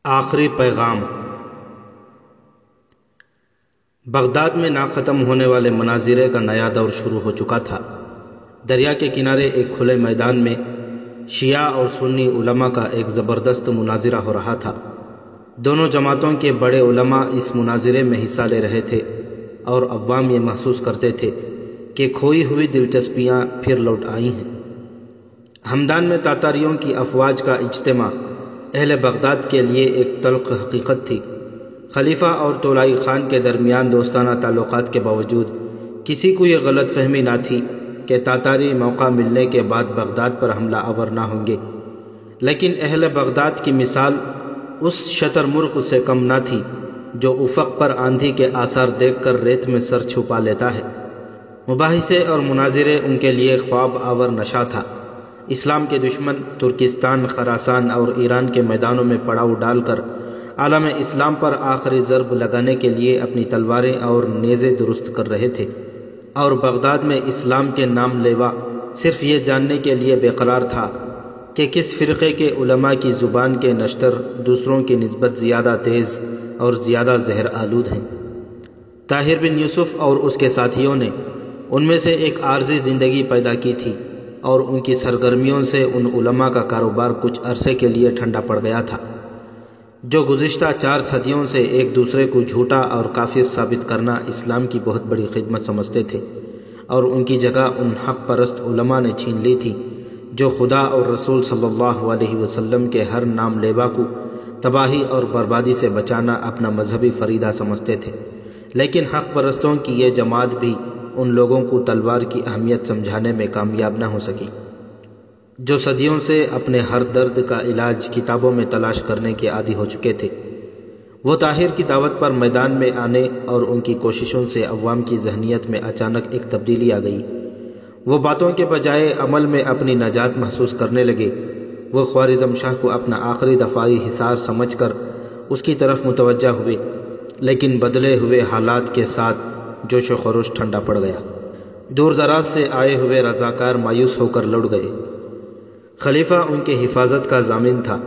آخری پیغام۔ بغداد میں ناختم ہونے والے مناظرے کا نیا دور شروع ہو چکا تھا۔ دریا کے کنارے ایک کھلے میدان میں شیعہ اور سنی علماء کا ایک زبردست مناظرہ ہو رہا تھا۔ دونوں جماعتوں کے بڑے علماء اس مناظرے میں حصہ لے رہے تھے اور عوام یہ محسوس کرتے تھے کہ کھوئی ہوئی دلچسپیاں پھر لوٹ آئی ہیں۔ ہمدان میں تاتاریوں کی افواج کا اجتماع اہل بغداد کے لیے ایک تلخ حقیقت تھی۔ خلیفہ اور طولائی خان کے درمیان دوستانہ تعلقات کے باوجود کسی کو یہ غلط فہمی نہ تھی کہ تاتاری موقع ملنے کے بعد بغداد پر حملہ آور نہ ہوں گے، لیکن اہل بغداد کی مثال اس شتر مرغ سے کم نہ تھی جو افق پر آندھی کے آثار دیکھ کر ریت میں سر چھپا لیتا ہے۔ مباحثے اور مناظرے ان کے لیے خواب آور نشہ تھا۔ اسلام کے دشمن ترکستان، خراسان اور ایران کے میدانوں میں پڑاؤ ڈال کر عالم اسلام پر آخری ضرب لگانے کے لیے اپنی تلواریں اور نیزے درست کر رہے تھے، اور بغداد میں اسلام کے نام لیوا صرف یہ جاننے کے لیے بے قرار تھا کہ کس فرقے کے علماء کی زبان کے نشتر دوسروں کی نسبت زیادہ تیز اور زیادہ زہر آلود ہیں۔ طاہر بن یوسف اور اس کے ساتھیوں نے ان میں سے ایک عارضی زندگی پیدا کی تھی، اور ان کی سرگرمیوں سے ان علماء کا کاروبار کچھ عرصے کے لیے ٹھنڈا پڑ گیا تھا جو گزشتہ 4 صدیوں سے ایک دوسرے کو جھوٹا اور کافر ثابت کرنا اسلام کی بہت بڑی خدمت سمجھتے تھے، اور ان کی جگہ ان حق پرست علماء نے چھین لی تھی جو خدا اور رسول صلی اللہ علیہ وسلم کے ہر نام لیوا کو تباہی اور بربادی سے بچانا اپنا مذہبی فریضہ سمجھتے تھے۔ لیکن حق پرستوں کی یہ جماعت بھی ان لوگوں کو تلوار کی اہمیت سمجھانے میں کامیاب نہ ہو سکی، جو صدیوں سے اپنے ہر درد کا علاج کتابوں میں تلاش کرنے کے عادی ہو چکے تھے۔ وہ طاہر کی دعوت پر میدان میں آنے اور ان کی کوششوں سے عوام کی ذہنیت میں اچانک ایک تبدیلی آ گئی۔ وہ باتوں کے بجائے عمل میں اپنی نجات محسوس کرنے لگے۔ وہ خوارزم شاہ کو اپنا آخری دفاعی حصار سمجھ کر اس کی طرف متوجہ ہوئے، لیکن بدلے ہوئے حالات کے ساتھ جوش و خروش ٹھنڈا پڑ گیا۔ دور دراز سے آئے ہوئے رضاکار مایوس ہو کر لوٹ گئے۔ خلیفہ ان کے حفاظت کا ضامن تھا،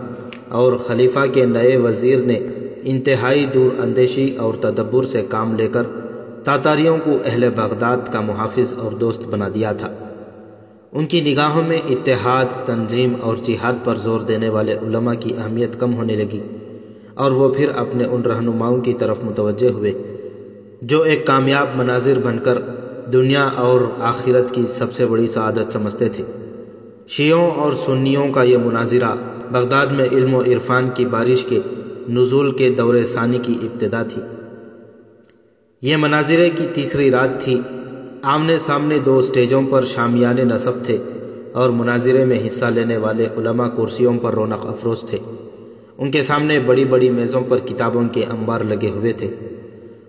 اور خلیفہ کے نئے وزیر نے انتہائی دور اندیشی اور تدبر سے کام لے کر تاتاریوں کو اہل بغداد کا محافظ اور دوست بنا دیا تھا۔ ان کی نگاہوں میں اتحاد، تنظیم اور جہاد پر زور دینے والے علماء کی اہمیت کم ہونے لگی، اور وہ پھر اپنے ان رہنماؤں کی طرف متوجہ ہوئے جو ایک کامیاب مناظر بن کر دنیا اور آخرت کی سب سے بڑی سعادت سمجھتے تھے۔ شیعوں اور سنیوں کا یہ مناظرہ بغداد میں علم و عرفان کی بارش کے نزول کے دور ثانی کی ابتدا تھی۔ یہ مناظرے کی تیسری رات تھی۔ آمنے سامنے 2 اسٹیجوں پر شامیانے نصب تھے، اور مناظرے میں حصہ لینے والے علماء کرسیوں پر رونق افروز تھے۔ ان کے سامنے بڑی بڑی میزوں پر کتابوں کے انبار لگے ہوئے تھے۔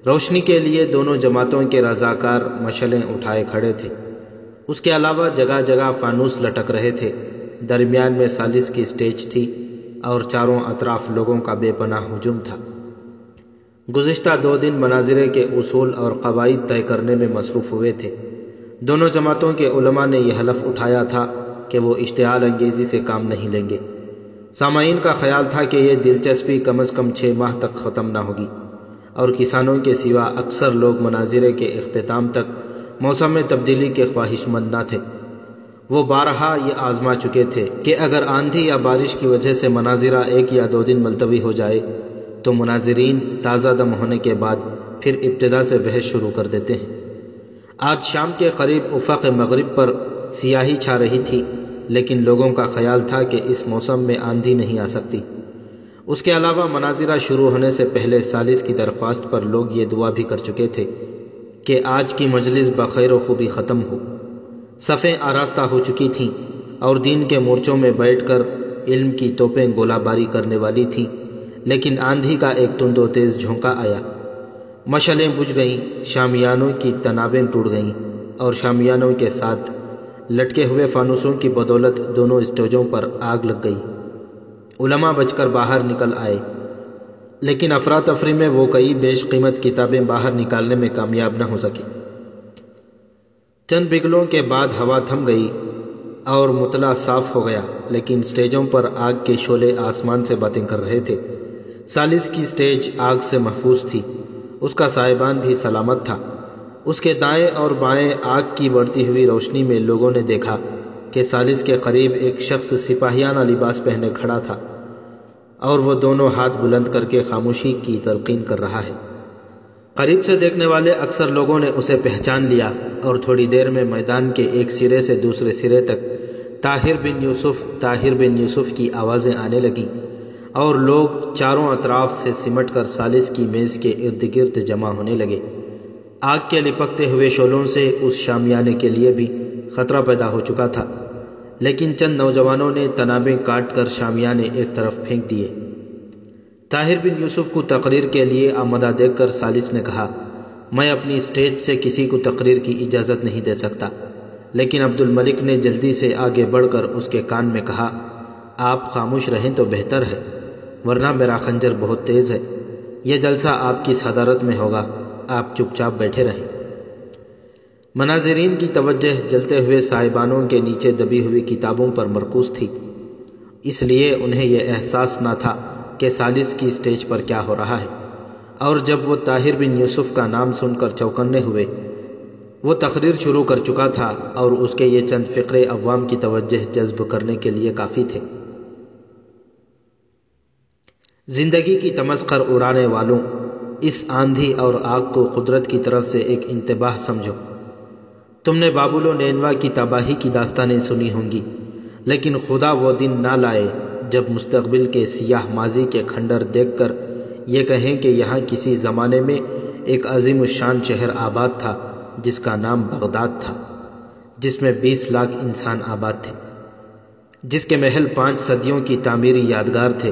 روشنی کے لیے دونوں جماعتوں کے رضاکار مشعلیں اٹھائے کھڑے تھے۔ اس کے علاوہ جگہ جگہ فانوس لٹک رہے تھے۔ درمیان میں ثالث کی اسٹیج تھی، اور چاروں اطراف لوگوں کا بے پناہ ہجوم تھا۔ گزشتہ 2 دن مناظرے کے اصول اور قواعد طے کرنے میں مصروف ہوئے تھے۔ دونوں جماعتوں کے علماء نے یہ حلف اٹھایا تھا کہ وہ اشتعال انگیزی سے کام نہیں لیں گے۔ سامعین کا خیال تھا کہ یہ دلچسپی کم از کم 6 ماہ تک ختم نہ ہوگی، اور کسانوں کے سوا اکثر لوگ مناظرے کے اختتام تک موسم میں تبدیلی کے خواہش مند نہ تھے۔ وہ بارہا یہ آزما چکے تھے کہ اگر آندھی یا بارش کی وجہ سے مناظرہ 1 یا 2 دن ملتوی ہو جائے تو مناظرین تازہ دم ہونے کے بعد پھر ابتدا سے بحث شروع کر دیتے ہیں۔ آج شام کے قریب افق مغرب پر سیاہی چھا رہی تھی، لیکن لوگوں کا خیال تھا کہ اس موسم میں آندھی نہیں آ سکتی۔ اس کے علاوہ مناظرہ شروع ہونے سے پہلے ثالث کی درخواست پر لوگ یہ دعا بھی کر چکے تھے کہ آج کی مجلس بخیر و خوبی ختم ہو۔ صفیں آراستہ ہو چکی تھیں، اور دین کے مورچوں میں بیٹھ کر علم کی توپیں گولہ باری کرنے والی تھیں، لیکن آندھی کا ایک تند و تیز جھونکا آیا۔ مشعلیں بجھ گئیں، شامیانوں کی تنابیں ٹوٹ گئیں، اور شامیانوں کے ساتھ لٹکے ہوئے فانوسوں کی بدولت دونوں اسٹیجوں پر آگ لگ گئی۔ علماء بچ کر باہر نکل آئے، لیکن افراتفری میں وہ کئی بیش قیمت کتابیں باہر نکالنے میں کامیاب نہ ہو سکی۔ چند بگلوں کے بعد ہوا تھم گئی اور مطلع صاف ہو گیا، لیکن اسٹیجوں پر آگ کے شعلے آسمان سے باتیں کر رہے تھے۔ سالس کی سٹیج آگ سے محفوظ تھی، اس کا سائبان بھی سلامت تھا۔ اس کے دائیں اور بائیں آگ کی بڑھتی ہوئی روشنی میں لوگوں نے دیکھا کہ سالس کے قریب ایک شخص سپاہیانہ لباس پہنے کھڑا تھا اور وہ دونوں ہاتھ بلند کر کے خاموشی کی تلقین کر رہا ہے۔ قریب سے دیکھنے والے اکثر لوگوں نے اسے پہچان لیا اور تھوڑی دیر میں میدان کے ایک سرے سے دوسرے سرے تک طاہر بن یوسف، طاہر بن یوسف کی آوازیں آنے لگیں اور لوگ چاروں اطراف سے سمٹ کر سالس کی میز کے ارد گرد جمع ہونے لگے۔ آگ کے لپکتے ہوئے شعلوں سے اس شامیانے کے لیے بھی خطرہ پیدا ہو چکا تھا، لیکن چند نوجوانوں نے تنابیں کاٹ کر شامیانے ایک طرف پھینک دیے۔ طاہر بن یوسف کو تقریر کے لیے آمادہ دیکھ کر سالس نے کہا، میں اپنی سٹیج سے کسی کو تقریر کی اجازت نہیں دے سکتا، لیکن عبد الملک نے جلدی سے آگے بڑھ کر اس کے کان میں کہا، آپ خاموش رہیں تو بہتر ہے، ورنہ میرا خنجر بہت تیز ہے۔ یہ جلسہ آپ کی صدارت میں ہوگا، آپ چپ چاپ بیٹھے رہیں۔ مناظرین کی توجہ جلتے ہوئے سائبانوں کے نیچے دبی ہوئی کتابوں پر مرکوز تھی، اس لیے انہیں یہ احساس نہ تھا کہ سالس کی سٹیج پر کیا ہو رہا ہے، اور جب وہ طاہر بن یوسف کا نام سن کر چوکنے ہوئے، وہ تقریر شروع کر چکا تھا اور اس کے یہ چند فقرے عوام کی توجہ جذب کرنے کے لیے کافی تھے۔ زندگی کی تمسخر اڑانے والوں، اس آندھی اور آگ کو قدرت کی طرف سے ایک انتباہ سمجھو۔ تم نے بابل و نینوا کی تباہی کی داستانیں سنی ہوں گی، لیکن خدا وہ دن نہ لائے جب مستقبل کے سیاہ ماضی کے کھنڈر دیکھ کر یہ کہیں کہ یہاں کسی زمانے میں ایک عظیم الشان شہر آباد تھا جس کا نام بغداد تھا، جس میں 20 لاکھ انسان آباد تھے، جس کے محل 5 صدیوں کی تعمیری یادگار تھے،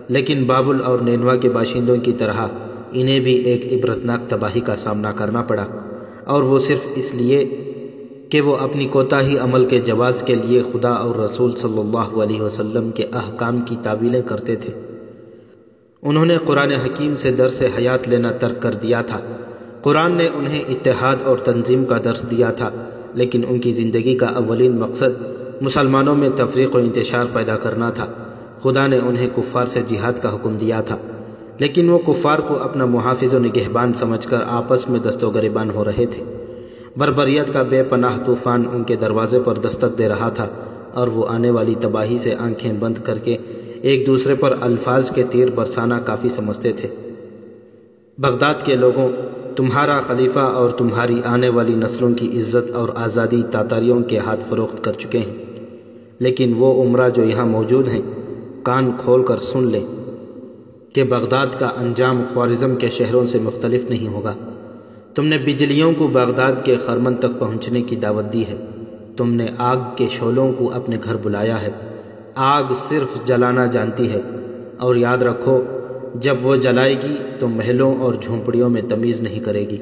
لیکن بابل اور نینوا کے باشندوں کی طرح انہیں بھی ایک عبرتناک تباہی کا سامنا کرنا پڑا، اور وہ صرف اس لیے کہ وہ اپنی کوتاہی عمل کے جواز کے لیے خدا اور رسول صلی اللہ علیہ وسلم کے احکام کی تعویلیں کرتے تھے۔ انہوں نے قرآن حکیم سے درس حیات لینا ترک کر دیا تھا۔ قرآن نے انہیں اتحاد اور تنظیم کا درس دیا تھا، لیکن ان کی زندگی کا اولین مقصد مسلمانوں میں تفریق و انتشار پیدا کرنا تھا۔ خدا نے انہیں کفار سے جہاد کا حکم دیا تھا، لیکن وہ کفار کو اپنا محافظ و نگہبان سمجھ کر آپس میں دست و گریبان ہو رہے تھے۔ بربریت کا بے پناہ طوفان ان کے دروازے پر دستک دے رہا تھا، اور وہ آنے والی تباہی سے آنکھیں بند کر کے ایک دوسرے پر الفاظ کے تیر برسانا کافی سمجھتے تھے۔ بغداد کے لوگوں، تمہارا خلیفہ اور تمہاری آنے والی نسلوں کی عزت اور آزادی تاتاریوں کے ہاتھ فروخت کر چکے ہیں، لیکن وہ عمرہ جو یہاں موجود ہیں کان کھول کر سن لیں کہ بغداد کا انجام خوارزم کے شہروں سے مختلف نہیں ہوگا۔ تم نے بجلیوں کو بغداد کے خرمن تک پہنچنے کی دعوت دی ہے، تم نے آگ کے شعلوں کو اپنے گھر بلایا ہے۔ آگ صرف جلانا جانتی ہے، اور یاد رکھو جب وہ جلائے گی تو محلوں اور جھونپڑیوں میں تمیز نہیں کرے گی۔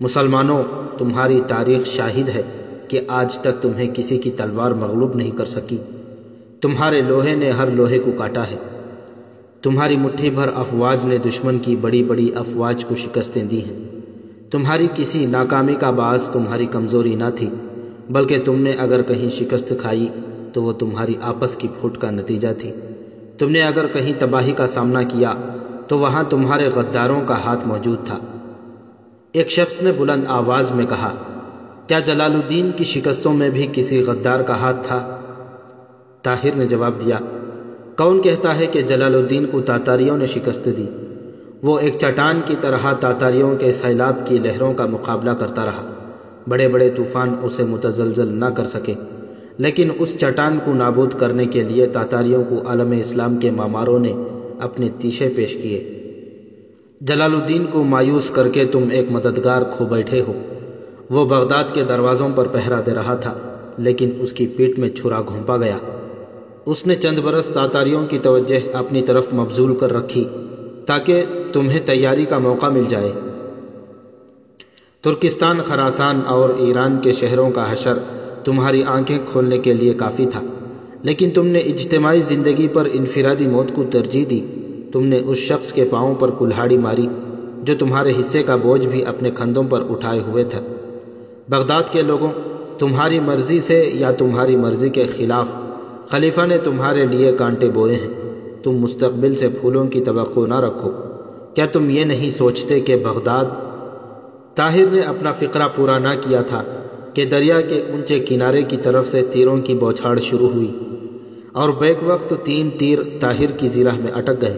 مسلمانوں، تمہاری تاریخ شاہد ہے کہ آج تک تمہیں کسی کی تلوار مغلوب نہیں کر سکی۔ تمہارے لوہے نے ہر لوہے کو کاٹا ہے، تمہاری مٹھی بھر افواج نے دشمن کی بڑی بڑی افواج کو شکستیں دی ہیں۔ تمہاری کسی ناکامی کا باعث تمہاری کمزوری نہ تھی، بلکہ تم نے اگر کہیں شکست کھائی تو وہ تمہاری آپس کی پھوٹ کا نتیجہ تھی۔ تم نے اگر کہیں تباہی کا سامنا کیا تو وہاں تمہارے غداروں کا ہاتھ موجود تھا۔ ایک شخص نے بلند آواز میں کہا، کیا جلال الدین کی شکستوں میں بھی کسی غدار کا ہاتھ تھا؟ طاہر نے جواب دیا، کون کہتا ہے کہ جلال الدین کو تاتاریوں نے شکست دی؟ وہ ایک چٹان کی طرح تاتاریوں کے سیلاب کی لہروں کا مقابلہ کرتا رہا، بڑے بڑے طوفان اسے متزلزل نہ کر سکے، لیکن اس چٹان کو نابود کرنے کے لیے تاتاریوں کو عالم اسلام کے معماروں نے اپنے تیشے پیش کیے۔ جلال الدین کو مایوس کر کے تم ایک مددگار کھو بیٹھے ہو۔ وہ بغداد کے دروازوں پر پہرا دے رہا تھا، لیکن اس کی پیٹھ میں چھرا گھونپا گیا۔ اس نے چند برس تاتاریوں کی توجہ اپنی طرف مبذول کر رکھی تاکہ تمہیں تیاری کا موقع مل جائے۔ ترکستان، خراسان اور ایران کے شہروں کا حشر تمہاری آنکھیں کھولنے کے لیے کافی تھا، لیکن تم نے اجتماعی زندگی پر انفرادی موت کو ترجیح دی۔ تم نے اس شخص کے پاؤں پر کلہاڑی ماری جو تمہارے حصے کا بوجھ بھی اپنے کندھوں پر اٹھائے ہوئے تھا۔ بغداد کے لوگوں، تمہاری مرضی سے یا تمہاری مرضی کے خلاف خلیفہ نے تمہارے لیے کانٹے بوئے ہیں، تم مستقبل سے پھولوں کی توقع نہ رکھو۔ کیا تم یہ نہیں سوچتے کہ بغداد؟ طاہر نے اپنا فقرہ پورا نہ کیا تھا کہ دریا کے اونچے کنارے کی طرف سے تیروں کی بوچھاڑ شروع ہوئی اور بیک وقت 3 تیر طاہر کی زرہ میں اٹک گئے۔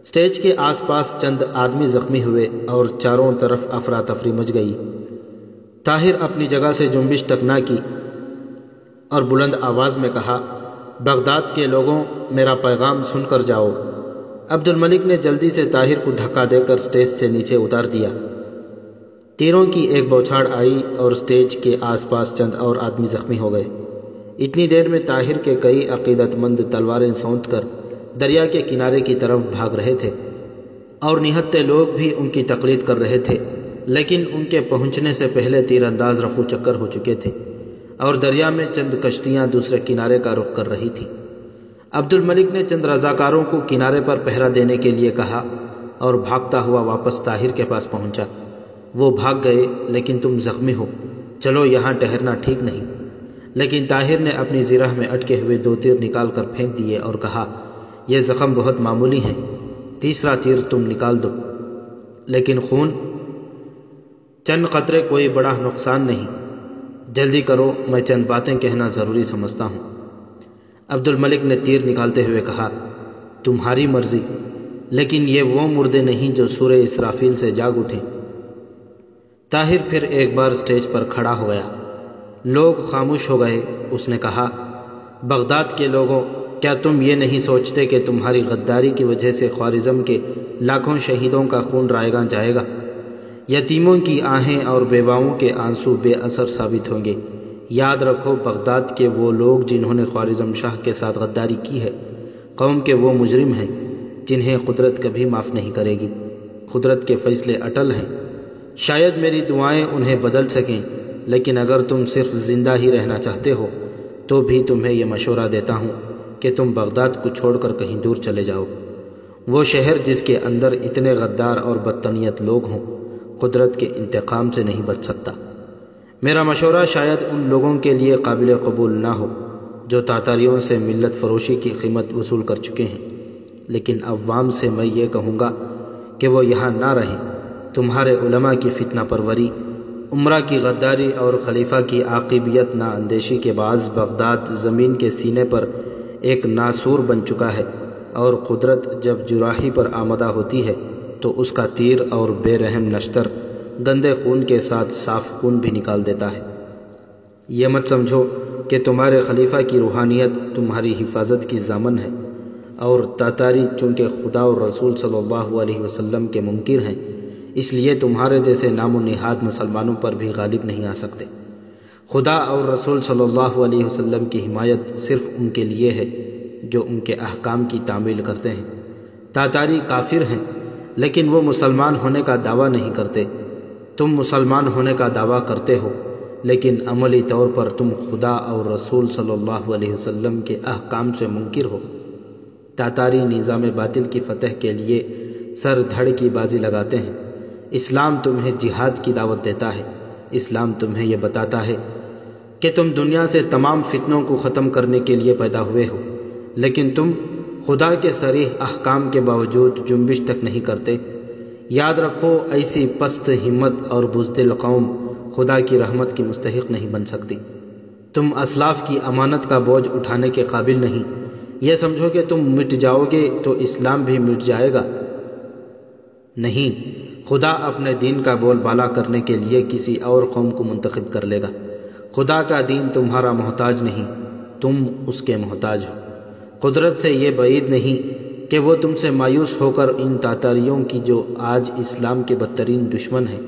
سٹیج کے آس پاس چند آدمی زخمی ہوئے اور چاروں طرف افراتفری مچ گئی۔ طاہر اپنی جگہ سے جنبش تک نہ کی اور بلند آواز میں کہا، بغداد کے لوگوں، میرا پیغام سن کر جاؤ۔ عبد الملک نے جلدی سے طاہر کو دھکا دے کر سٹیج سے نیچے اتار دیا۔ تیروں کی ایک بوچھاڑ آئی اور سٹیج کے آس پاس چند اور آدمی زخمی ہو گئے۔ اتنی دیر میں طاہر کے کئی عقیدت مند تلواریں سونت کر دریا کے کنارے کی طرف بھاگ رہے تھے اور نہتے لوگ بھی ان کی تقلید کر رہے تھے، لیکن ان کے پہنچنے سے پہلے تیر انداز رفو چکر ہو چکے تھے اور دریا میں چند کشتیاں دوسرے کنارے کا رخ کر رہی تھیں۔ عبد الملک نے چند رضاکاروں کو کنارے پر پہرا دینے کے لیے کہا اور بھاگتا ہوا واپس طاہر کے پاس پہنچا۔ وہ بھاگ گئے، لیکن تم زخمی ہو، چلو یہاں ٹھہرنا ٹھیک نہیں۔ لیکن طاہر نے اپنی زرہ میں اٹکے ہوئے 2 تیر نکال کر پھینک دیے اور کہا، یہ زخم بہت معمولی ہیں، تیسرا تیر تم نکال دو، لیکن خون چند قطرے کوئی بڑا نقصان نہیں، جلدی کرو، میں چند باتیں کہنا ضروری سمجھتا ہوں۔ عبد الملک نے تیر نکالتے ہوئے کہا، تمہاری مرضی، لیکن یہ وہ مردے نہیں جو سورہ اسرافیل سے جاگ اٹھے۔ طاہر پھر ایک بار سٹیج پر کھڑا ہو گیا۔ لوگ خاموش ہو گئے۔ اس نے کہا، بغداد کے لوگوں، کیا تم یہ نہیں سوچتے کہ تمہاری غداری کی وجہ سے خوارزم کے لاکھوں شہیدوں کا خون رائیگاں جائے گا؟ یتیموں کی آہیں اور بیواؤں کے آنسو بے اثر ثابت ہوں گے۔ یاد رکھو، بغداد کے وہ لوگ جنہوں نے خوارزم شاہ کے ساتھ غداری کی ہے، قوم کے وہ مجرم ہیں جنہیں قدرت کبھی معاف نہیں کرے گی۔ قدرت کے فیصلے اٹل ہیں، شاید میری دعائیں انہیں بدل سکیں، لیکن اگر تم صرف زندہ ہی رہنا چاہتے ہو تو بھی تمہیں یہ مشورہ دیتا ہوں کہ تم بغداد کو چھوڑ کر کہیں دور چلے جاؤ۔ وہ شہر جس کے اندر اتنے غدار اور بدتنیت لوگ ہوں، قدرت کے انتقام سے نہیں بچ سکتا۔ میرا مشورہ شاید ان لوگوں کے لیے قابل قبول نہ ہو جو تاتاریوں سے ملت فروشی کی قیمت وصول کر چکے ہیں، لیکن عوام سے میں یہ کہوں گا کہ وہ یہاں نہ رہیں۔ تمہارے علماء کی فتنہ پروری، عمرہ کی غداری اور خلیفہ کی عاقبیت نا اندیشی کے باعث بغداد زمین کے سینے پر ایک ناسور بن چکا ہے، اور قدرت جب جراحی پر آمدہ ہوتی ہے تو اس کا تیر اور بے رحم نشتر گندے خون کے ساتھ صاف خون بھی نکال دیتا ہے۔ یہ مت سمجھو کہ تمہارے خلیفہ کی روحانیت تمہاری حفاظت کی ضامن ہے، اور تاتاری چونکہ خدا اور رسول صلی اللہ علیہ وسلم کے منکر ہیں، اس لیے تمہارے جیسے نام و نہاد مسلمانوں پر بھی غالب نہیں آ سکتے۔ خدا اور رسول صلی اللہ علیہ وسلم کی حمایت صرف ان کے لیے ہے جو ان کے احکام کی تعمیل کرتے ہیں۔ تاتاری کافر ہیں، لیکن وہ مسلمان ہونے کا دعویٰ نہیں کرتے۔ تم مسلمان ہونے کا دعویٰ کرتے ہو، لیکن عملی طور پر تم خدا اور رسول صلی اللہ علیہ وسلم کے احکام سے منکر ہو۔ تاتاری نظام باطل کی فتح کے لیے سر دھڑ کی بازی لگاتے ہیں۔ اسلام تمہیں جہاد کی دعوت دیتا ہے۔ اسلام تمہیں یہ بتاتا ہے کہ تم دنیا سے تمام فتنوں کو ختم کرنے کے لیے پیدا ہوئے ہو، لیکن تم خدا کے صریح احکام کے باوجود جنبش تک نہیں کرتے۔ یاد رکھو، ایسی پست ہمت اور بزدل قوم خدا کی رحمت کی مستحق نہیں بن سکتی۔ تم اسلاف کی امانت کا بوجھ اٹھانے کے قابل نہیں۔ یہ سمجھو کہ تم مٹ جاؤ گے تو اسلام بھی مٹ جائے گا۔ نہیں، خدا اپنے دین کا بول بالا کرنے کے لیے کسی اور قوم کو منتخب کر لے گا۔ خدا کا دین تمہارا محتاج نہیں، تم اس کے محتاج ہو۔ قدرت سے یہ بعید نہیں کہ وہ تم سے مایوس ہو کر ان تاتاریوں کی جو آج اسلام کے بدترین دشمن ہیں،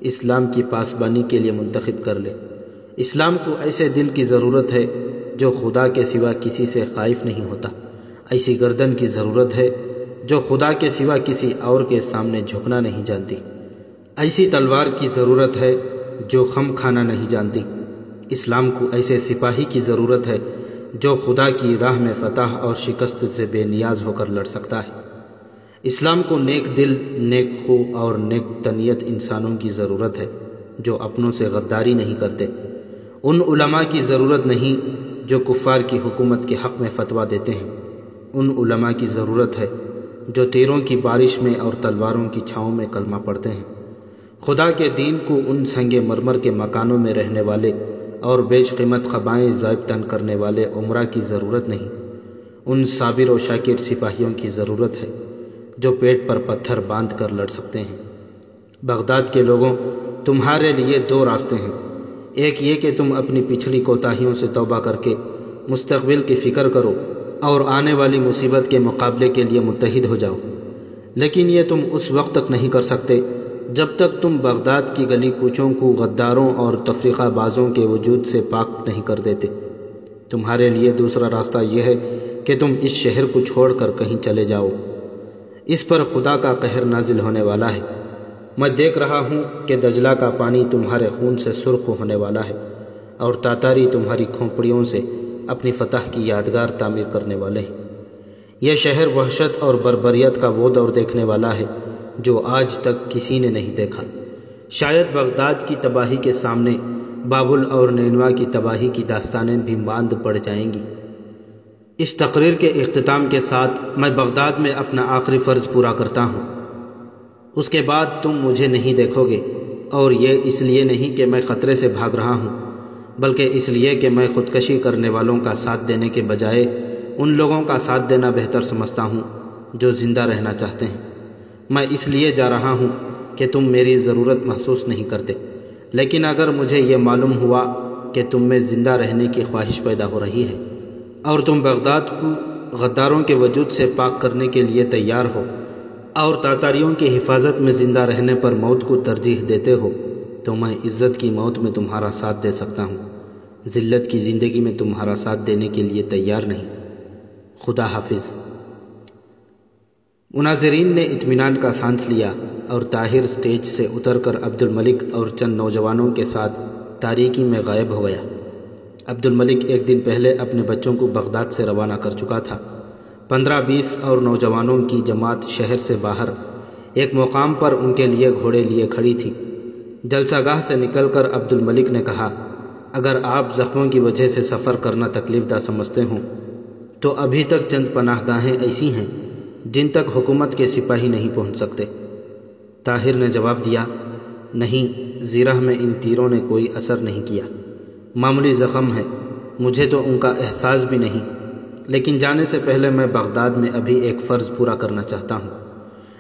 اسلام کی پاسبانی کے لیے منتخب کر لے۔ اسلام کو ایسے دل کی ضرورت ہے جو خدا کے سوا کسی سے خائف نہیں ہوتا۔ ایسی گردن کی ضرورت ہے جو خدا کے سوا کسی اور کے سامنے جھکنا نہیں جانتی۔ ایسی تلوار کی ضرورت ہے جو خم کھانا نہیں جانتی۔ اسلام کو ایسے سپاہی کی ضرورت ہے جو خدا کی راہ میں فتح اور شکست سے بے نیاز ہو کر لڑ سکتا ہے۔ اسلام کو نیک دل، نیک خو اور نیک تنیت انسانوں کی ضرورت ہے جو اپنوں سے غداری نہیں کرتے۔ ان علماء کی ضرورت نہیں جو کفار کی حکومت کے حق میں فتویٰ دیتے ہیں۔ ان علماء کی ضرورت ہے جو تیروں کی بارش میں اور تلواروں کی چھاؤں میں کلمہ پڑھتے ہیں۔ خدا کے دین کو ان سنگ مرمر کے مکانوں میں رہنے والے اور بیش قیمت خبائیں ضائب تن کرنے والے عمرہ کی ضرورت نہیں، ان صابر و شاکر سپاہیوں کی ضرورت ہے جو پیٹ پر پتھر باندھ کر لڑ سکتے ہیں۔ بغداد کے لوگوں، تمہارے لیے دو راستے ہیں، ایک یہ کہ تم اپنی پچھلی کوتاہیوں سے توبہ کر کے مستقبل کی فکر کرو اور آنے والی مصیبت کے مقابلے کے لیے متحد ہو جاؤ، لیکن یہ تم اس وقت تک نہیں کر سکتے جب تک تم بغداد کی گلی کوچوں کو غداروں اور تفریقہ بازوں کے وجود سے پاک نہیں کر دیتے۔ تمہارے لیے دوسرا راستہ یہ ہے کہ تم اس شہر کو چھوڑ کر کہیں چلے جاؤ، اس پر خدا کا قہر نازل ہونے والا ہے۔ میں دیکھ رہا ہوں کہ دجلہ کا پانی تمہارے خون سے سرخ ہونے والا ہے اور تاتاری تمہاری کھوپڑیوں سے اپنی فتح کی یادگار تعمیر کرنے والے ہیں۔ یہ شہر وحشت اور بربریت کا وہ دور دیکھنے والا ہے جو آج تک کسی نے نہیں دیکھا۔ شاید بغداد کی تباہی کے سامنے بابل اور نینوا کی تباہی کی داستانیں بھی ماند پڑ جائیں گی۔ اس تقریر کے اختتام کے ساتھ میں بغداد میں اپنا آخری فرض پورا کرتا ہوں۔ اس کے بعد تم مجھے نہیں دیکھو گے، اور یہ اس لیے نہیں کہ میں خطرے سے بھاگ رہا ہوں، بلکہ اس لیے کہ میں خودکشی کرنے والوں کا ساتھ دینے کے بجائے ان لوگوں کا ساتھ دینا بہتر سمجھتا ہوں جو زندہ رہنا چاہتے ہیں۔ میں اس لیے جا رہا ہوں کہ تم میری ضرورت محسوس نہیں کرتے، لیکن اگر مجھے یہ معلوم ہوا کہ تم میں زندہ رہنے کی خواہش پیدا ہو رہی ہے اور تم بغداد کو غداروں کے وجود سے پاک کرنے کے لیے تیار ہو اور تاتاریوں کی حفاظت میں زندہ رہنے پر موت کو ترجیح دیتے ہو، تو میں عزت کی موت میں تمہارا ساتھ دے سکتا ہوں، ذلت کی زندگی میں تمہارا ساتھ دینے کے لیے تیار نہیں۔ خدا حافظ۔ مناظرین نے اطمینان کا سانس لیا اور طاہر سٹیج سے اتر کر عبد الملک اور چند نوجوانوں کے ساتھ تاریکی میں غائب ہو گیا۔ عبد الملک ایک دن پہلے اپنے بچوں کو بغداد سے روانہ کر چکا تھا۔ 15-20 اور نوجوانوں کی جماعت شہر سے باہر ایک مقام پر ان کے لیے گھوڑے لیے کھڑی تھی۔ جلسہ گاہ سے نکل کر عبد الملک نے کہا، اگر آپ زخموں کی وجہ سے سفر کرنا تکلیف دہ سمجھتے ہوں تو ابھی تک چند پناہ گاہیں ایسی ہیں جن تک حکومت کے سپاہی نہیں پہنچ سکتے۔ طاہر نے جواب دیا، نہیں، زیرہ میں ان تیروں نے کوئی اثر نہیں کیا، معمولی زخم ہے، مجھے تو ان کا احساس بھی نہیں، لیکن جانے سے پہلے میں بغداد میں ابھی ایک فرض پورا کرنا چاہتا ہوں،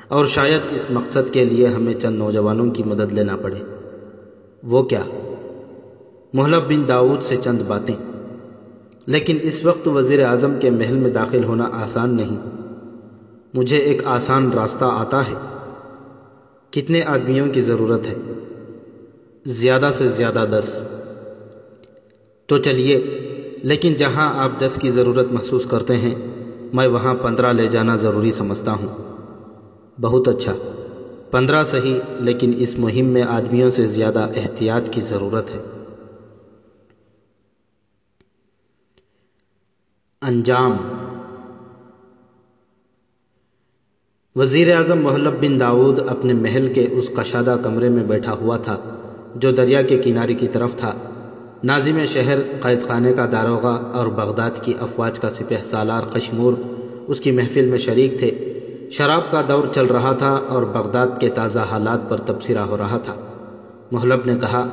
اور شاید اس مقصد کے لیے ہمیں چند نوجوانوں کی مدد لینا پڑے۔ وہ کیا؟ محلب بن داؤد سے چند باتیں۔ لیکن اس وقت وزیر اعظم کے محل میں داخل ہونا آسان نہیں۔ مجھے ایک آسان راستہ آتا ہے۔ کتنے آدمیوں کی ضرورت ہے؟ زیادہ سے زیادہ 10۔ تو چلیے، لیکن جہاں آپ 10 کی ضرورت محسوس کرتے ہیں میں وہاں 15 لے جانا ضروری سمجھتا ہوں۔ بہت اچھا، 15 صحیح، لیکن اس مہم میں آدمیوں سے زیادہ احتیاط کی ضرورت ہے۔ انجام۔ وزیر اعظم محلب بن داؤد اپنے محل کے اس کشادہ کمرے میں بیٹھا ہوا تھا جو دریا کے کنارے کی طرف تھا۔ ناظم شہر، قید خانے کا داروغہ اور بغداد کی افواج کا سپہ سالار قشمور اس کی محفل میں شریک تھے۔ شراب کا دور چل رہا تھا اور بغداد کے تازہ حالات پر تبصرہ ہو رہا تھا۔ محلب نے کہا،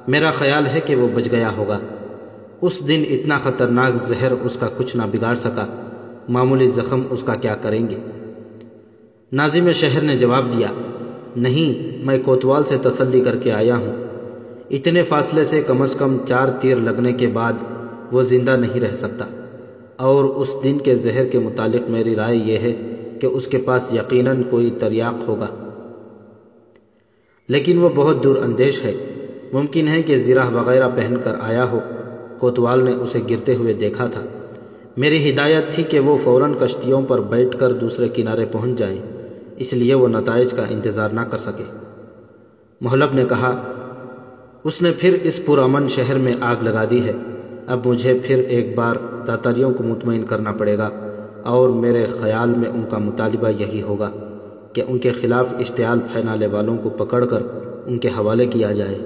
میرا خیال ہے کہ وہ بچ گیا ہوگا۔ اس دن اتنا خطرناک زہر اس کا کچھ نہ بگاڑ سکا، معمولی زخم اس کا کیا کریں گے؟ ناظم شہر نے جواب دیا، نہیں، میں کوتوال سے تسلی کر کے آیا ہوں۔ اتنے فاصلے سے کم از کم 4 تیر لگنے کے بعد وہ زندہ نہیں رہ سکتا، اور اس دن کے زہر کے متعلق میری رائے یہ ہے کہ اس کے پاس یقیناً کوئی تریاق ہوگا، لیکن وہ بہت دور اندیش ہے۔ ممکن ہے کہ زرہ وغیرہ پہن کر آیا ہو۔ کوتوال نے اسے گرتے ہوئے دیکھا تھا۔ میری ہدایت تھی کہ وہ فوراً کشتیوں پر بیٹھ کر دوسرے کنارے پہنچ جائیں، اس لیے وہ نتائج کا انتظار نہ کر سکے۔ محلب نے کہا، اس نے پھر اس پرامن شہر میں آگ لگا دی ہے۔ اب مجھے پھر ایک بار تاتاریوں کو مطمئن کرنا پڑے گا، اور میرے خیال میں ان کا مطالبہ یہی ہوگا کہ ان کے خلاف اشتعال پھیلانے والوں کو پکڑ کر ان کے حوالے کیا جائے۔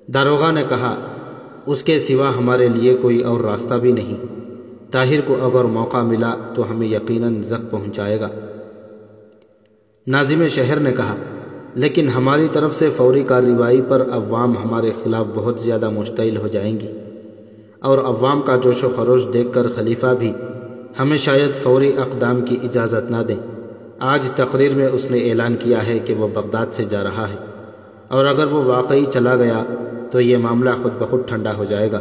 داروغہ نے کہا، اس کے سوا ہمارے لیے کوئی اور راستہ بھی نہیں۔ طاہر کو اگر موقع ملا تو ہمیں یقیناً زخم پہنچائے گا۔ ناظم شہر نے کہا، لیکن ہماری طرف سے فوری کارروائی پر عوام ہمارے خلاف بہت زیادہ مشتعل ہو جائیں گی، اور عوام کا جوش و خروش دیکھ کر خلیفہ بھی ہمیں شاید فوری اقدام کی اجازت نہ دیں۔ آج تقریر میں اس نے اعلان کیا ہے کہ وہ بغداد سے جا رہا ہے، اور اگر وہ واقعی چلا گیا تو یہ معاملہ خود بخود ٹھنڈا ہو جائے گا،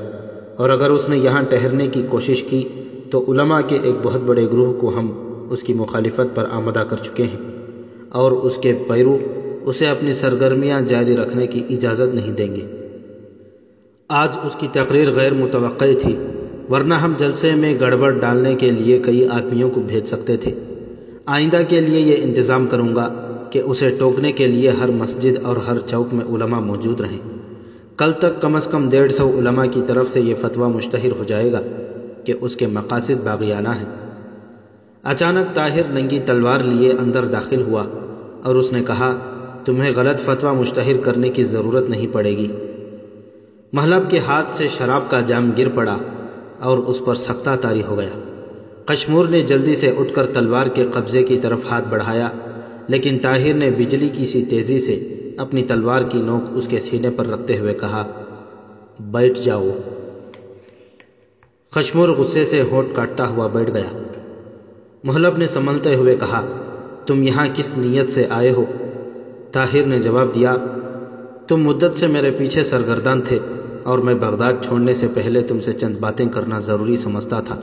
اور اگر اس نے یہاں ٹھہرنے کی کوشش کی تو علماء کے ایک بہت بڑے گروہ کو ہم اس کی مخالفت پر آمادہ کر چکے ہیں، اور اس کے پیرو اسے اپنی سرگرمیاں جاری رکھنے کی اجازت نہیں دیں گے۔ آج اس کی تقریر غیر متوقع تھی، ورنہ ہم جلسے میں گڑبڑ ڈالنے کے لیے کئی آدمیوں کو بھیج سکتے تھے۔ آئندہ کے لیے یہ انتظام کروں گا کہ اسے ٹوکنے کے لیے ہر مسجد اور ہر چوک میں علماء موجود رہیں۔ کل تک کم از کم 150 علماء کی طرف سے یہ فتویٰ مشتہر ہو جائے گا کہ اس کے مقاصد باغیانہ ہیں۔ اچانک طاہر ننگی تلوار لیے اندر داخل ہوا اور اس نے کہا، تمہیں غلط فتویٰ مشتہر کرنے کی ضرورت نہیں پڑے گی۔ محلب کے ہاتھ سے شراب کا جام گر پڑا اور اس پر سکتہ طاری ہو گیا۔ قشمور نے جلدی سے اٹھ کر تلوار کے قبضے کی طرف ہاتھ بڑھایا، لیکن طاہر نے بجلی کی سی تیزی سے اپنی تلوار کی نوک اس کے سینے پر رکھتے ہوئے کہا، بیٹھ جاؤ۔ قشمور غصے سے ہونٹ کاٹتا ہوا بیٹھ گیا۔ محلب نے سنبھلتے ہوئے کہا، تم یہاں کس نیت سے آئے ہو؟ طاہر نے جواب دیا، تم مدت سے میرے پیچھے سرگردان تھے اور میں بغداد چھوڑنے سے پہلے تم سے چند باتیں کرنا ضروری سمجھتا تھا،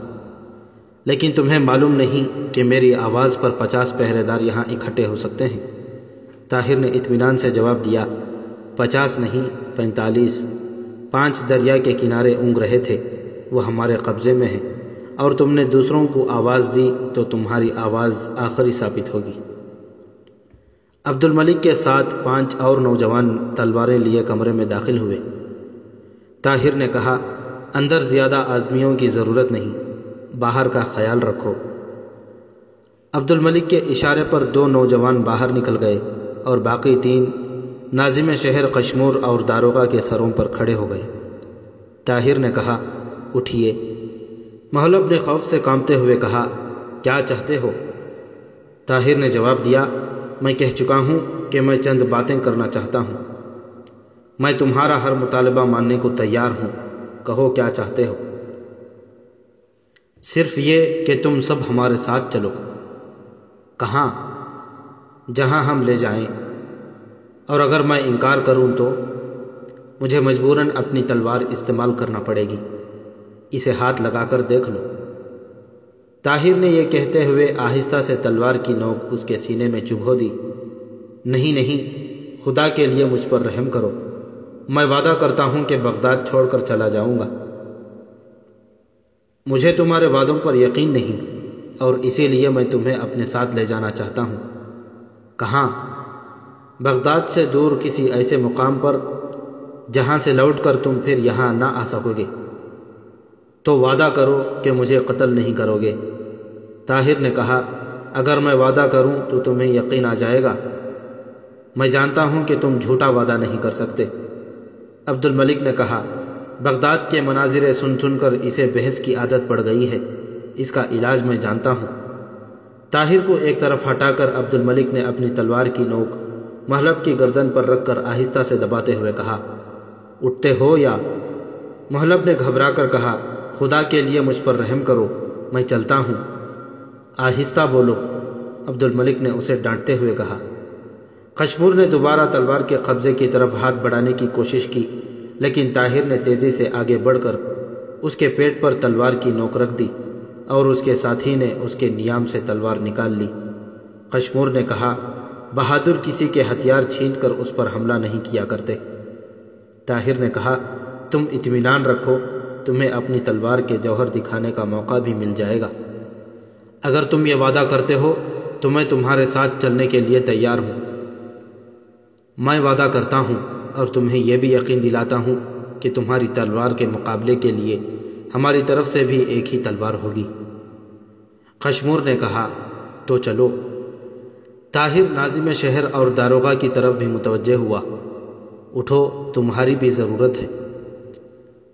لیکن تمہیں معلوم نہیں کہ میری آواز پر 50 پہرے دار یہاں اکٹھے ہو سکتے ہیں۔ طاہر نے اطمینان سے جواب دیا، 50 نہیں 45، 5 دریا کے کنارے اونگ رہے تھے، وہ ہمارے قبضے میں ہیں، اور تم نے دوسروں کو آواز دی تو تمہاری آواز آخری ثابت ہوگی۔ عبد الملک کے ساتھ 5 اور نوجوان تلواریں لیے کمرے میں داخل ہوئے۔ طاہر نے کہا، اندر زیادہ آدمیوں کی ضرورت نہیں، باہر کا خیال رکھو۔ عبد الملک کے اشارے پر 2 نوجوان باہر نکل گئے اور باقی 3 ناظم شہر قشمور اور داروغہ کے سروں پر کھڑے ہو گئے۔ طاہر نے کہا، اٹھیے۔ محلب نے خوف سے کانپتے ہوئے کہا، کیا چاہتے ہو؟ طاہر نے جواب دیا، میں کہہ چکا ہوں کہ میں چند باتیں کرنا چاہتا ہوں۔ میں تمہارا ہر مطالبہ ماننے کو تیار ہوں، کہو کیا چاہتے ہو؟ صرف یہ کہ تم سب ہمارے ساتھ چلو۔ کہاں؟ جہاں ہم لے جائیں، اور اگر میں انکار کروں تو مجھے مجبوراً اپنی تلوار استعمال کرنا پڑے گی، اسے ہاتھ لگا کر دیکھ لو۔ طاہر نے یہ کہتے ہوئے آہستہ سے تلوار کی نوک اس کے سینے میں چبھو دی۔ نہیں نہیں، خدا کے لیے مجھ پر رحم کرو، میں وعدہ کرتا ہوں کہ بغداد چھوڑ کر چلا جاؤں گا۔ مجھے تمہارے وعدوں پر یقین نہیں، اور اسی لیے میں تمہیں اپنے ساتھ لے جانا چاہتا ہوں۔ کہاں؟ بغداد سے دور کسی ایسے مقام پر جہاں سے لوٹ کر تم پھر یہاں نہ آ سکو گے۔ تو وعدہ کرو کہ مجھے قتل نہیں کرو گے۔ طاہر نے کہا، اگر میں وعدہ کروں تو تمہیں یقین آ جائے گا۔ میں جانتا ہوں کہ تم جھوٹا وعدہ نہیں کر سکتے۔ عبد الملک نے کہا، بغداد کے مناظر سن کر اسے بحث کی عادت پڑ گئی ہے، اس کا علاج میں جانتا ہوں۔ طاہر کو ایک طرف ہٹا کر عبد الملک نے اپنی تلوار کی نوک محلب کی گردن پر رکھ کر آہستہ سے دباتے ہوئے کہا، اٹھتے ہو یا؟ محلب نے گھبرا کر کہا، خدا کے لیے مجھ پر رحم کرو، میں چلتا ہوں۔ آہستہ بولو، عبد الملک نے اسے ڈانٹتے ہوئے کہا۔ قشمور نے دوبارہ تلوار کے قبضے کی طرف ہاتھ بڑھانے کی کوشش کی، لیکن طاہر نے تیزی سے آگے بڑھ کر اس کے پیٹ پر تلوار کی نوک رکھ دی، اور اس کے ساتھی نے اس کے نیام سے تلوار نکال لی۔ قشمور نے کہا، بہادر کسی کے ہتھیار چھین کر اس پر حملہ نہیں کیا کرتے۔ طاہر نے کہا، تم اطمینان رکھو، تمہیں اپنی تلوار کے جوہر دکھانے کا موقع بھی مل جائے گا۔ اگر تم یہ وعدہ کرتے ہو تو میں تمہارے ساتھ چلنے کے لیے تیار ہوں۔ میں وعدہ کرتا ہوں اور تمہیں یہ بھی یقین دلاتا ہوں کہ تمہاری تلوار کے مقابلے کے لیے ہماری طرف سے بھی ایک ہی تلوار ہوگی۔ قشمور نے کہا، تو چلو۔ طاہر ناظم شہر اور داروغہ کی طرف بھی متوجہ ہوا۔ اٹھو، تمہاری بھی ضرورت ہے۔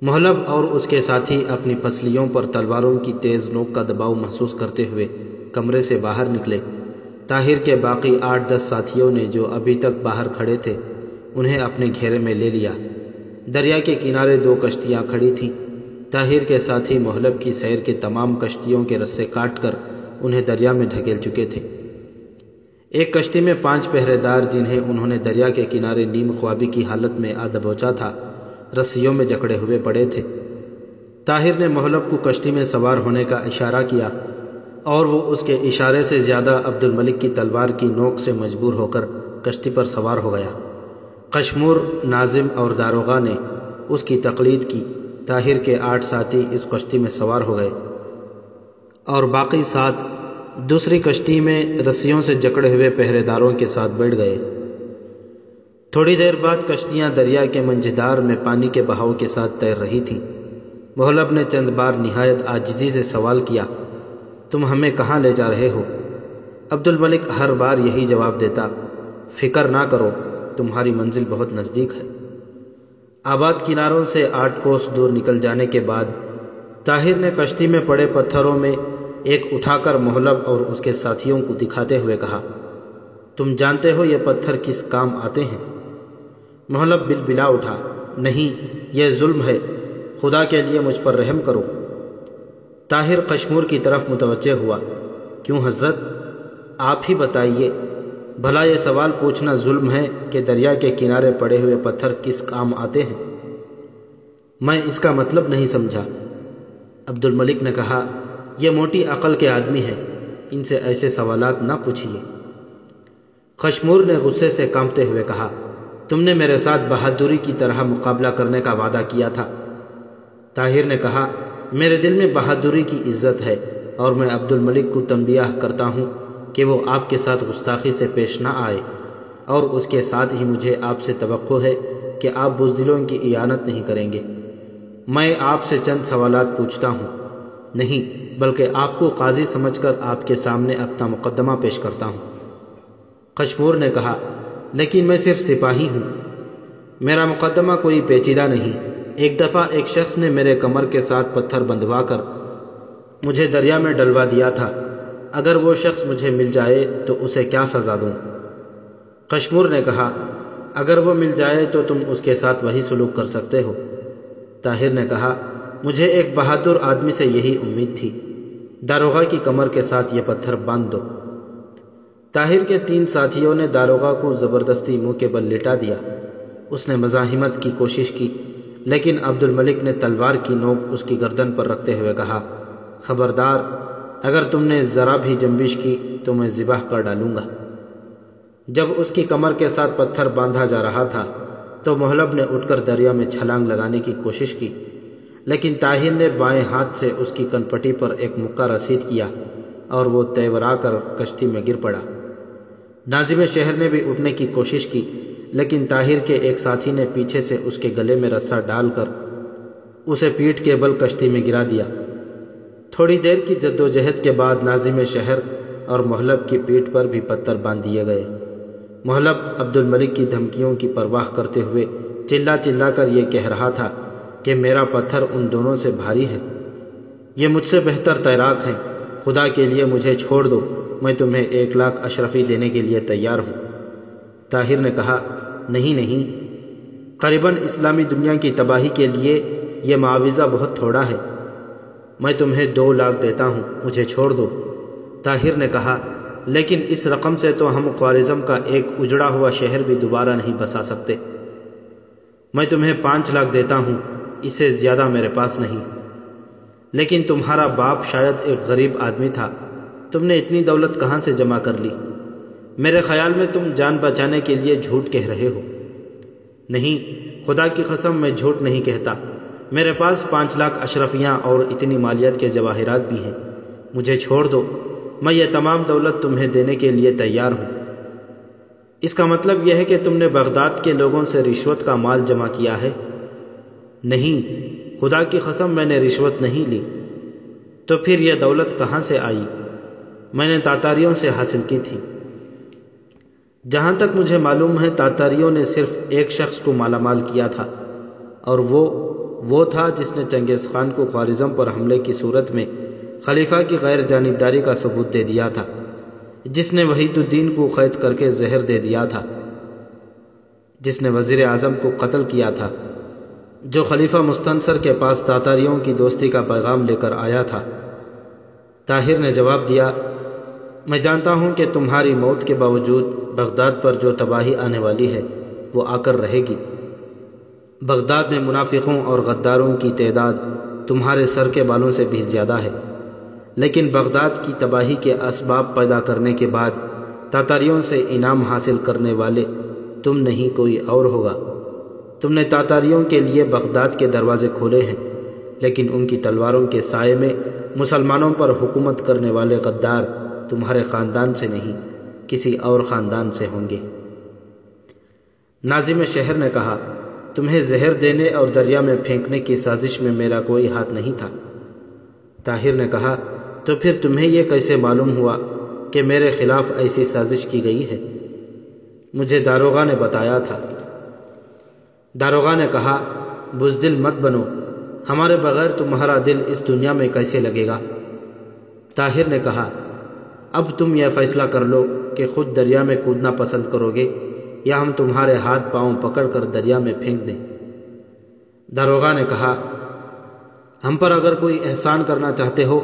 محلب اور اس کے ساتھی اپنی پسلیوں پر تلواروں کی تیز نوک کا دباؤ محسوس کرتے ہوئے کمرے سے باہر نکلے۔ طاہر کے باقی 8-10 ساتھیوں نے جو ابھی تک باہر کھڑے تھے انہیں اپنے گھیرے میں لے لیا۔ دریا کے کنارے 2 کشتیاں کھڑی تھیں۔ طاہر کے ساتھی محلب کی سیر کے تمام کشتیوں کے رسے کاٹ کر انہیں دریا میں دھکیل چکے تھے۔ ایک کشتی میں 5 پہرے دار جنہیں انہوں نے دریا کے کنارے نیم خوابی کی حالت میں دبوچا تھا رسیوں میں جکڑے ہوئے پڑے تھے۔ طاہر نے محلب کو کشتی میں سوار ہونے کا اشارہ کیا اور وہ اس کے اشارے سے زیادہ عبد الملک کی تلوار کی نوک سے مجبور ہو کر کشتی پر سوار ہو گیا۔ قشمور، ناظم اور داروغہ نے اس کی تقلید کی۔ طاہر کے 8 ساتھی اس کشتی میں سوار ہو گئے اور باقی 7 دوسری کشتی میں رسیوں سے جکڑے ہوئے پہرے داروں کے ساتھ بیٹھ گئے۔ تھوڑی دیر بعد کشتیاں دریا کے منجھدار میں پانی کے بہاؤ کے ساتھ تیر رہی تھیں۔ محلب نے چند بار نہایت عاجزی سے سوال کیا، تم ہمیں کہاں لے جا رہے ہو؟ عبد الملک ہر بار یہی جواب دیتا، فکر نہ کرو، تمہاری منزل بہت نزدیک ہے۔ آباد کناروں سے 8 کوس دور نکل جانے کے بعد طاہر نے کشتی میں پڑے پتھروں میں ایک اٹھا کر محلب اور اس کے ساتھیوں کو دکھاتے ہوئے کہا، تم جانتے ہو یہ پتھر کس کام آتے ہیں؟ محلب بلبلا اٹھا، نہیں، یہ ظلم ہے، خدا کے لیے مجھ پر رحم کرو۔ طاہر قشمور کی طرف متوجہ ہوا، کیوں حضرت؟ آپ ہی بتائیے، بھلا یہ سوال پوچھنا ظلم ہے کہ دریا کے کنارے پڑے ہوئے پتھر کس کام آتے ہیں؟ میں اس کا مطلب نہیں سمجھا۔ عبد الملک نے کہا، یہ موٹی عقل کے آدمی ہیں، ان سے ایسے سوالات نہ پوچھیے۔ قشمور نے غصے سے کانپتے ہوئے کہا، تم نے میرے ساتھ بہادری کی طرح مقابلہ کرنے کا وعدہ کیا تھا۔ طاہر نے کہا، میرے دل میں بہادری کی عزت ہے اور میں عبد الملک کو تنبیہ کرتا ہوں کہ وہ آپ کے ساتھ گستاخی سے پیش نہ آئے، اور اس کے ساتھ ہی مجھے آپ سے توقع ہے کہ آپ بزدلوں کی اعانت نہیں کریں گے۔ میں آپ سے چند سوالات پوچھتا ہوں، نہیں بلکہ آپ کو قاضی سمجھ کر آپ کے سامنے اپنا مقدمہ پیش کرتا ہوں۔ قشمور نے کہا، لیکن میں صرف سپاہی ہوں، میرا مقدمہ کوئی پیچیدہ نہیں۔ ایک دفعہ ایک شخص نے میرے کمر کے ساتھ پتھر بندھوا کر مجھے دریا میں ڈلوا دیا تھا، اگر وہ شخص مجھے مل جائے تو اسے کیا سزا دوں؟ قشمور نے کہا، اگر وہ مل جائے تو تم اس کے ساتھ وہی سلوک کر سکتے ہو۔ طاہر نے کہا، مجھے ایک بہادر آدمی سے یہی امید تھی، داروغہ کی کمر کے ساتھ یہ پتھر باندھ دو۔ طاہر کے 3 ساتھیوں نے داروغہ کو زبردستی منہ کے بل لٹا دیا۔ اس نے مزاحمت کی کوشش کی، لیکن عبد الملک نے تلوار کی نوک اس کی گردن پر رکھتے ہوئے کہا، خبردار، اگر تم نے ذرا بھی جنبش کی تو میں ذبح کر ڈالوں گا۔ جب اس کی کمر کے ساتھ پتھر باندھا جا رہا تھا تو محلب نے اٹھ کر دریا میں چھلانگ لگانے کی کوشش کی، لیکن طاہر نے بائیں ہاتھ سے اس کی کنپٹی پر ایک مکہ رسید کیا اور وہ تیورا کر کشتی میں گر پڑا۔ ناظم شہر نے بھی اٹھنے کی کوشش کی، لیکن طاہر کے ایک ساتھی نے پیچھے سے اس کے گلے میں رسا ڈال کر اسے پیٹھ کے بل کشتی میں گرا دیا۔ تھوڑی دیر کی جدوجہد کے بعد ناظم شہر اور محلب کی پیٹھ پر بھی پتھر باندھ دیے گئے۔ محلب عبد الملک کی دھمکیوں کی پرواہ کرتے ہوئے چلا چلا کر یہ کہہ رہا تھا کہ میرا پتھر ان دونوں سے بھاری ہے، یہ مجھ سے بہتر تیراک ہیں، خدا کے لیے مجھے چھوڑ دو، میں تمہیں 1 لاکھ اشرفی دینے کے لیے تیار ہوں۔ طاہر نے کہا، نہیں نہیں، قریباً اسلامی دنیا کی تباہی کے لیے یہ معاوضہ بہت تھوڑا ہے، میں تمہیں 2 لاکھ دیتا ہوں، مجھے چھوڑ دو۔ طاہر نے کہا، لیکن اس رقم سے تو ہم خوارزم کا ایک اجڑا ہوا شہر بھی دوبارہ نہیں بسا سکتے۔ میں تمہیں 5 لاکھ دیتا ہوں، اس سے زیادہ میرے پاس نہیں۔ لیکن تمہارا باپ شاید ایک غریب آدمی تھا، تم نے اتنی دولت کہاں سے جمع کر لی؟ میرے خیال میں تم جان بچانے کے لیے جھوٹ کہہ رہے ہو۔ نہیں، خدا کی قسم میں جھوٹ نہیں کہتا، میرے پاس 5 لاکھ اشرفیاں اور اتنی مالیت کے جواہرات بھی ہیں، مجھے چھوڑ دو، میں یہ تمام دولت تمہیں دینے کے لیے تیار ہوں۔ اس کا مطلب یہ ہے کہ تم نے بغداد کے لوگوں سے رشوت کا مال جمع کیا ہے؟ نہیں، خدا کی قسم میں نے رشوت نہیں لی۔ تو پھر یہ دولت کہاں سے آئی؟ میں نے تاتاریوں سے حاصل کی تھی۔ جہاں تک مجھے معلوم ہے تاتاریوں نے صرف ایک شخص کو مالا مال کیا تھا، اور وہ وہ تھا جس نے چنگیز خان کو خوارزم پر حملے کی صورت میں خلیفہ کی غیر جانبداری کا ثبوت دے دیا تھا، جس نے وحید الدین کو قید کر کے زہر دے دیا تھا، جس نے وزیر اعظم کو قتل کیا تھا، جو خلیفہ مستنصر کے پاس تاتاریوں کی دوستی کا پیغام لے کر آیا تھا۔ طاہر نے جواب دیا، میں جانتا ہوں کہ تمہاری موت کے باوجود بغداد پر جو تباہی آنے والی ہے وہ آ کر رہے گی۔ بغداد میں منافقوں اور غداروں کی تعداد تمہارے سر کے بالوں سے بھی زیادہ ہے، لیکن بغداد کی تباہی کے اسباب پیدا کرنے کے بعد تاتاریوں سے انعام حاصل کرنے والے تم نہیں کوئی اور ہوگا۔ تم نے تاتاریوں کے لیے بغداد کے دروازے کھولے ہیں، لیکن ان کی تلواروں کے سائے میں مسلمانوں پر حکومت کرنے والے غدار تمہارے خاندان سے نہیں، کسی اور خاندان سے ہوں گے۔ ناظم شہر نے کہا، تمہیں زہر دینے اور دریا میں پھینکنے کی سازش میں میرا کوئی ہاتھ نہیں تھا۔ طاہر نے کہا، تو پھر تمہیں یہ کیسے معلوم ہوا کہ میرے خلاف ایسی سازش کی گئی ہے؟ مجھے داروغہ نے بتایا تھا۔ داروغہ نے کہا، بزدل مت بنو، ہمارے بغیر تمہارا دل اس دنیا میں کیسے لگے گا؟ طاہر نے کہا، اب تم یہ فیصلہ کر لو کہ خود دریا میں کودنا پسند کرو گے یا ہم تمہارے ہاتھ پاؤں پکڑ کر دریا میں پھینک دیں۔ داروغہ نے کہا، ہم پر اگر کوئی احسان کرنا چاہتے ہو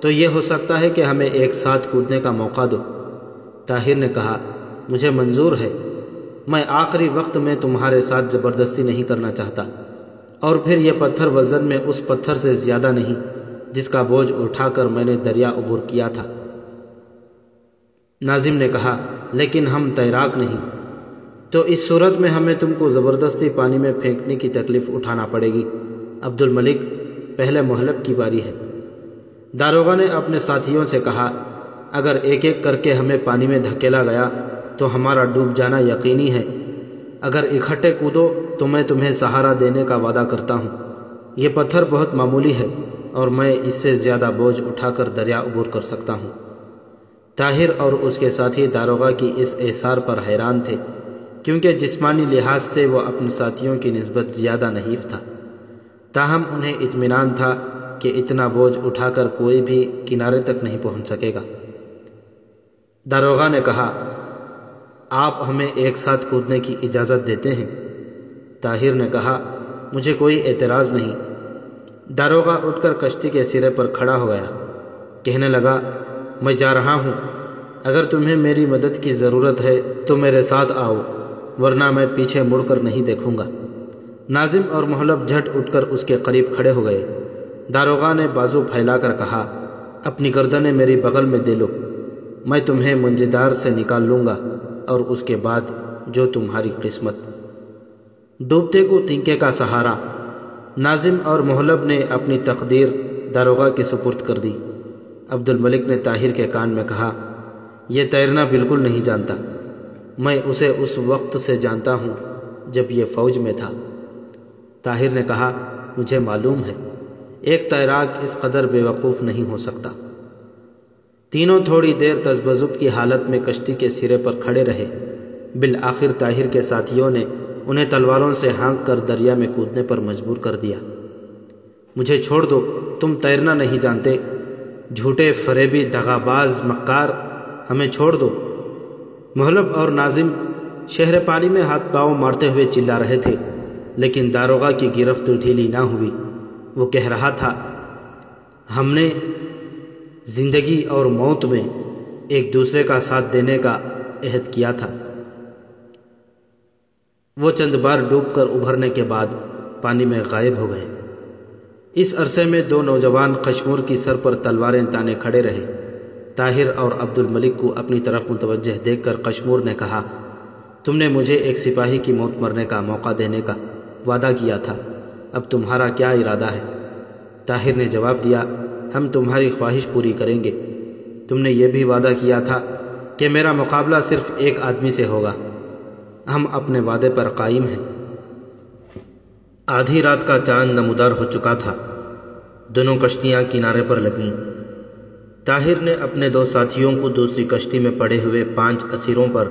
تو یہ ہو سکتا ہے کہ ہمیں ایک ساتھ کودنے کا موقع دو۔ طاہر نے کہا، مجھے منظور ہے، میں آخری وقت میں تمہارے ساتھ زبردستی نہیں کرنا چاہتا، اور پھر یہ پتھر وزن میں اس پتھر سے زیادہ نہیں جس کا بوجھ اٹھا کر میں نے دریا عبور کیا تھا۔ ناظم نے کہا، لیکن ہم تیراک نہیں، تو اس صورت میں ہمیں تم کو زبردستی پانی میں پھینکنے کی تکلیف اٹھانا پڑے گی۔ عبد الملک، پہلے محلب کی باری ہے۔ داروغہ نے اپنے ساتھیوں سے کہا، اگر ایک ایک کر کے ہمیں پانی میں دھکیلا گیا تو ہمارا ڈوب جانا یقینی ہے۔ اگر اکٹھے کودو تو میں تمہیں سہارا دینے کا وعدہ کرتا ہوں۔ یہ پتھر بہت معمولی ہے اور میں اس سے زیادہ بوجھ اٹھا کر دریا عبور کر سکتا ہوں۔ طاہر اور اس کے ساتھی داروغہ کی اس احسار پر حیران تھے، کیونکہ جسمانی لحاظ سے وہ اپنے ساتھیوں کی نسبت زیادہ نحیف تھا، تاہم انہیں اطمینان تھا کہ اتنا بوجھ اٹھا کر کوئی بھی کنارے تک نہیں پہنچ سکے گا۔ داروغہ نے کہا، آپ ہمیں ایک ساتھ کودنے کی اجازت دیتے ہیں؟ طاہر نے کہا، مجھے کوئی اعتراض نہیں۔ داروغہ اٹھ کر کشتی کے سرے پر کھڑا ہو گیا، کہنے لگا، میں جا رہا ہوں، اگر تمہیں میری مدد کی ضرورت ہے تو میرے ساتھ آؤ، ورنہ میں پیچھے مڑ کر نہیں دیکھوں گا۔ ناظم اور محلب جھٹ اٹھ کر اس کے قریب کھڑے ہو گئے۔ داروغہ نے بازو پھیلا کر کہا، اپنی گردنیں میری بغل میں دے لو، میں تمہیں منجدار سے نکال لوں گا، اور اس کے بعد جو تمہاری قسمت۔ ڈوبتے کو تنکے کا سہارا۔ ناظم اور محلب نے اپنی تقدیر داروغہ کے سپرد کر دی۔ عبد الملک نے طاہر کے کان میں کہا، یہ تیرنا بالکل نہیں جانتا، میں اسے اس وقت سے جانتا ہوں جب یہ فوج میں تھا۔ طاہر نے کہا، مجھے معلوم ہے، ایک تیراک اس قدر بے وقوف نہیں ہو سکتا۔ تینوں تھوڑی دیر تذبذب کی حالت میں کشتی کے سرے پر کھڑے رہے۔ بالآخر طاہر کے ساتھیوں نے انہیں تلواروں سے ہانک کر دریا میں کودنے پر مجبور کر دیا۔ مجھے چھوڑ دو، تم تیرنا نہیں جانتے، جھوٹے فریبی دغا باز مکار، ہمیں چھوڑ دو۔ محلب اور ناظم شہر پانی میں ہاتھ پاؤں مارتے ہوئے چلا رہے تھے، لیکن داروغہ کی گرفت ڈھیلی نہ ہوئی۔ وہ کہہ رہا تھا، ہم نے زندگی اور موت میں ایک دوسرے کا ساتھ دینے کا عہد کیا تھا۔ وہ چند بار ڈوب کر ابھرنے کے بعد پانی میں غائب ہو گئے۔ اس عرصے میں دو نوجوان قشمور کی سر پر تلواریں تانے کھڑے رہے۔ طاہر اور عبد الملک کو اپنی طرف متوجہ دیکھ کر قشمور نے کہا، تم نے مجھے ایک سپاہی کی موت مرنے کا موقع دینے کا وعدہ کیا تھا، اب تمہارا کیا ارادہ ہے؟ طاہر نے جواب دیا، ہم تمہاری خواہش پوری کریں گے۔ تم نے یہ بھی وعدہ کیا تھا کہ میرا مقابلہ صرف ایک آدمی سے ہوگا، ہم اپنے وعدے پر قائم ہیں۔ آدھی رات کا چاند نمودار ہو چکا تھا، دونوں کشتیاں کنارے پر لگیں۔ طاہر نے اپنے دو ساتھیوں کو دوسری کشتی میں پڑے ہوئے 5 اسیروں پر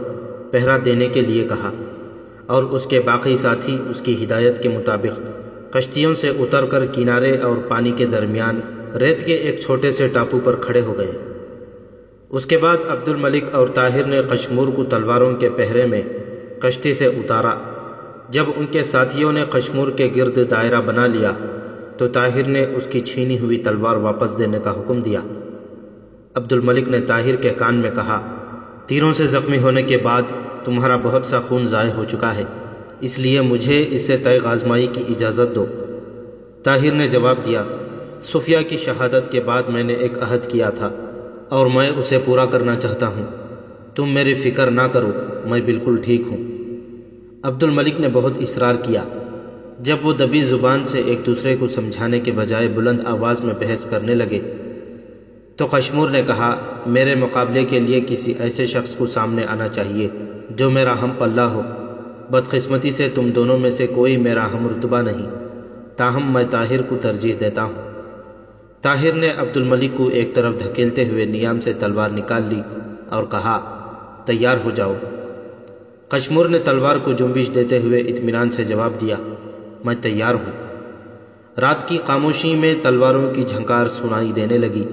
پہرا دینے کے لیے کہا، اور اس کے باقی ساتھی اس کی ہدایت کے مطابق کشتیوں سے اتر کر کنارے اور پانی کے درمیان ریت کے ایک چھوٹے سے ٹاپو پر کھڑے ہو گئے۔ اس کے بعد عبد الملک اور طاہر نے قشمور کو تلواروں کے پہرے میں کشتی سے اتارا۔ جب ان کے ساتھیوں نے قشمور کے گرد دائرہ بنا لیا تو طاہر نے اس کی چھینی ہوئی تلوار واپس دینے کا حکم دیا۔ عبد الملک نے طاہر کے کان میں کہا، تیروں سے زخمی ہونے کے بعد تمہارا بہت سا خون ضائع ہو چکا ہے، اس لیے مجھے اس سے تیغ آزمائی کی اجازت دو۔ طاہر نے جواب دیا، صفیہ کی شہادت کے بعد میں نے ایک عہد کیا تھا اور میں اسے پورا کرنا چاہتا ہوں۔ تم میری فکر نہ کرو، میں بالکل ٹھیک ہوں۔ عبد الملک نے بہت اصرار کیا۔ جب وہ دبی زبان سے ایک دوسرے کو سمجھانے کے بجائے بلند آواز میں بحث کرنے لگے تو قشمور نے کہا، میرے مقابلے کے لیے کسی ایسے شخص کو سامنے آنا چاہیے جو میرا ہم پلہ ہو۔ بدقسمتی سے تم دونوں میں سے کوئی میرا ہم رتبہ نہیں، تاہم میں طاہر کو ترجیح دیتا ہوں۔ طاہر نے عبد الملک کو ایک طرف دھکیلتے ہوئے نیام سے تلوار نکال لی اور کہا، تیار ہو جاؤ۔ قشمور نے تلوار کو جنبش دیتے ہوئے اطمینان سے جواب دیا، میں تیار ہوں۔ رات کی خاموشی میں تلواروں کی جھنکار سنائی دینے لگی۔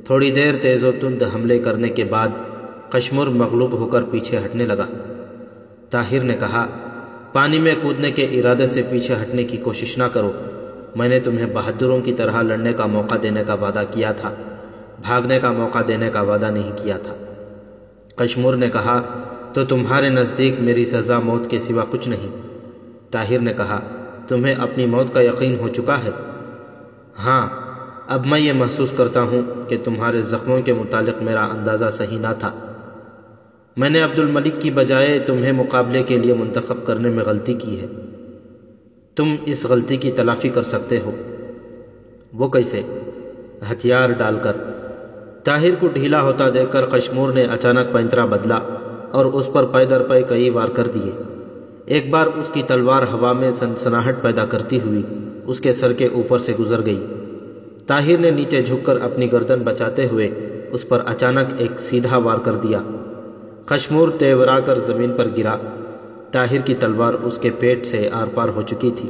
تھوڑی دیر تیز و تند حملے کرنے کے بعد قشمور مغلوب ہو کر پیچھے ہٹنے لگا۔ طاہر نے کہا، پانی میں کودنے کے ارادے سے پیچھے ہٹنے کی کوشش نہ کرو، میں نے تمہیں بہادروں کی طرح لڑنے کا موقع دینے کا وعدہ کیا تھا، بھاگنے کا موقع دینے کا وعدہ نہیں کیا تھا۔ قشمور نے کہا، تو تمہارے نزدیک میری سزا موت کے سوا کچھ نہیں۔ طاہر نے کہا، تمہیں اپنی موت کا یقین ہو چکا ہے؟ ہاں، اب میں یہ محسوس کرتا ہوں کہ تمہارے زخموں کے متعلق میرا اندازہ صحیح نہ تھا۔ میں نے عبد الملک کی بجائے تمہیں مقابلے کے لیے منتخب کرنے میں غلطی کی ہے۔ تم اس غلطی کی تلافی کر سکتے ہو۔ وہ کیسے؟ ہتھیار ڈال کر۔ طاہر کو ڈھیلا ہوتا دیکھ کر قشمور نے اچانک پینترا بدلا اور اس پر پے در پے کئی وار کر دیے۔ ایک بار اس کی تلوار ہوا میں سنسناہٹ پیدا کرتی ہوئی اس کے سر کے اوپر سے گزر گئی۔ طاہر نے نیچے جھک کر اپنی گردن بچاتے ہوئے اس پر اچانک ایک سیدھا وار کر دیا۔ قشمور تیورا کر زمین پر گرا۔ طاہر کی تلوار اس کے پیٹ سے آر پار ہو چکی تھی۔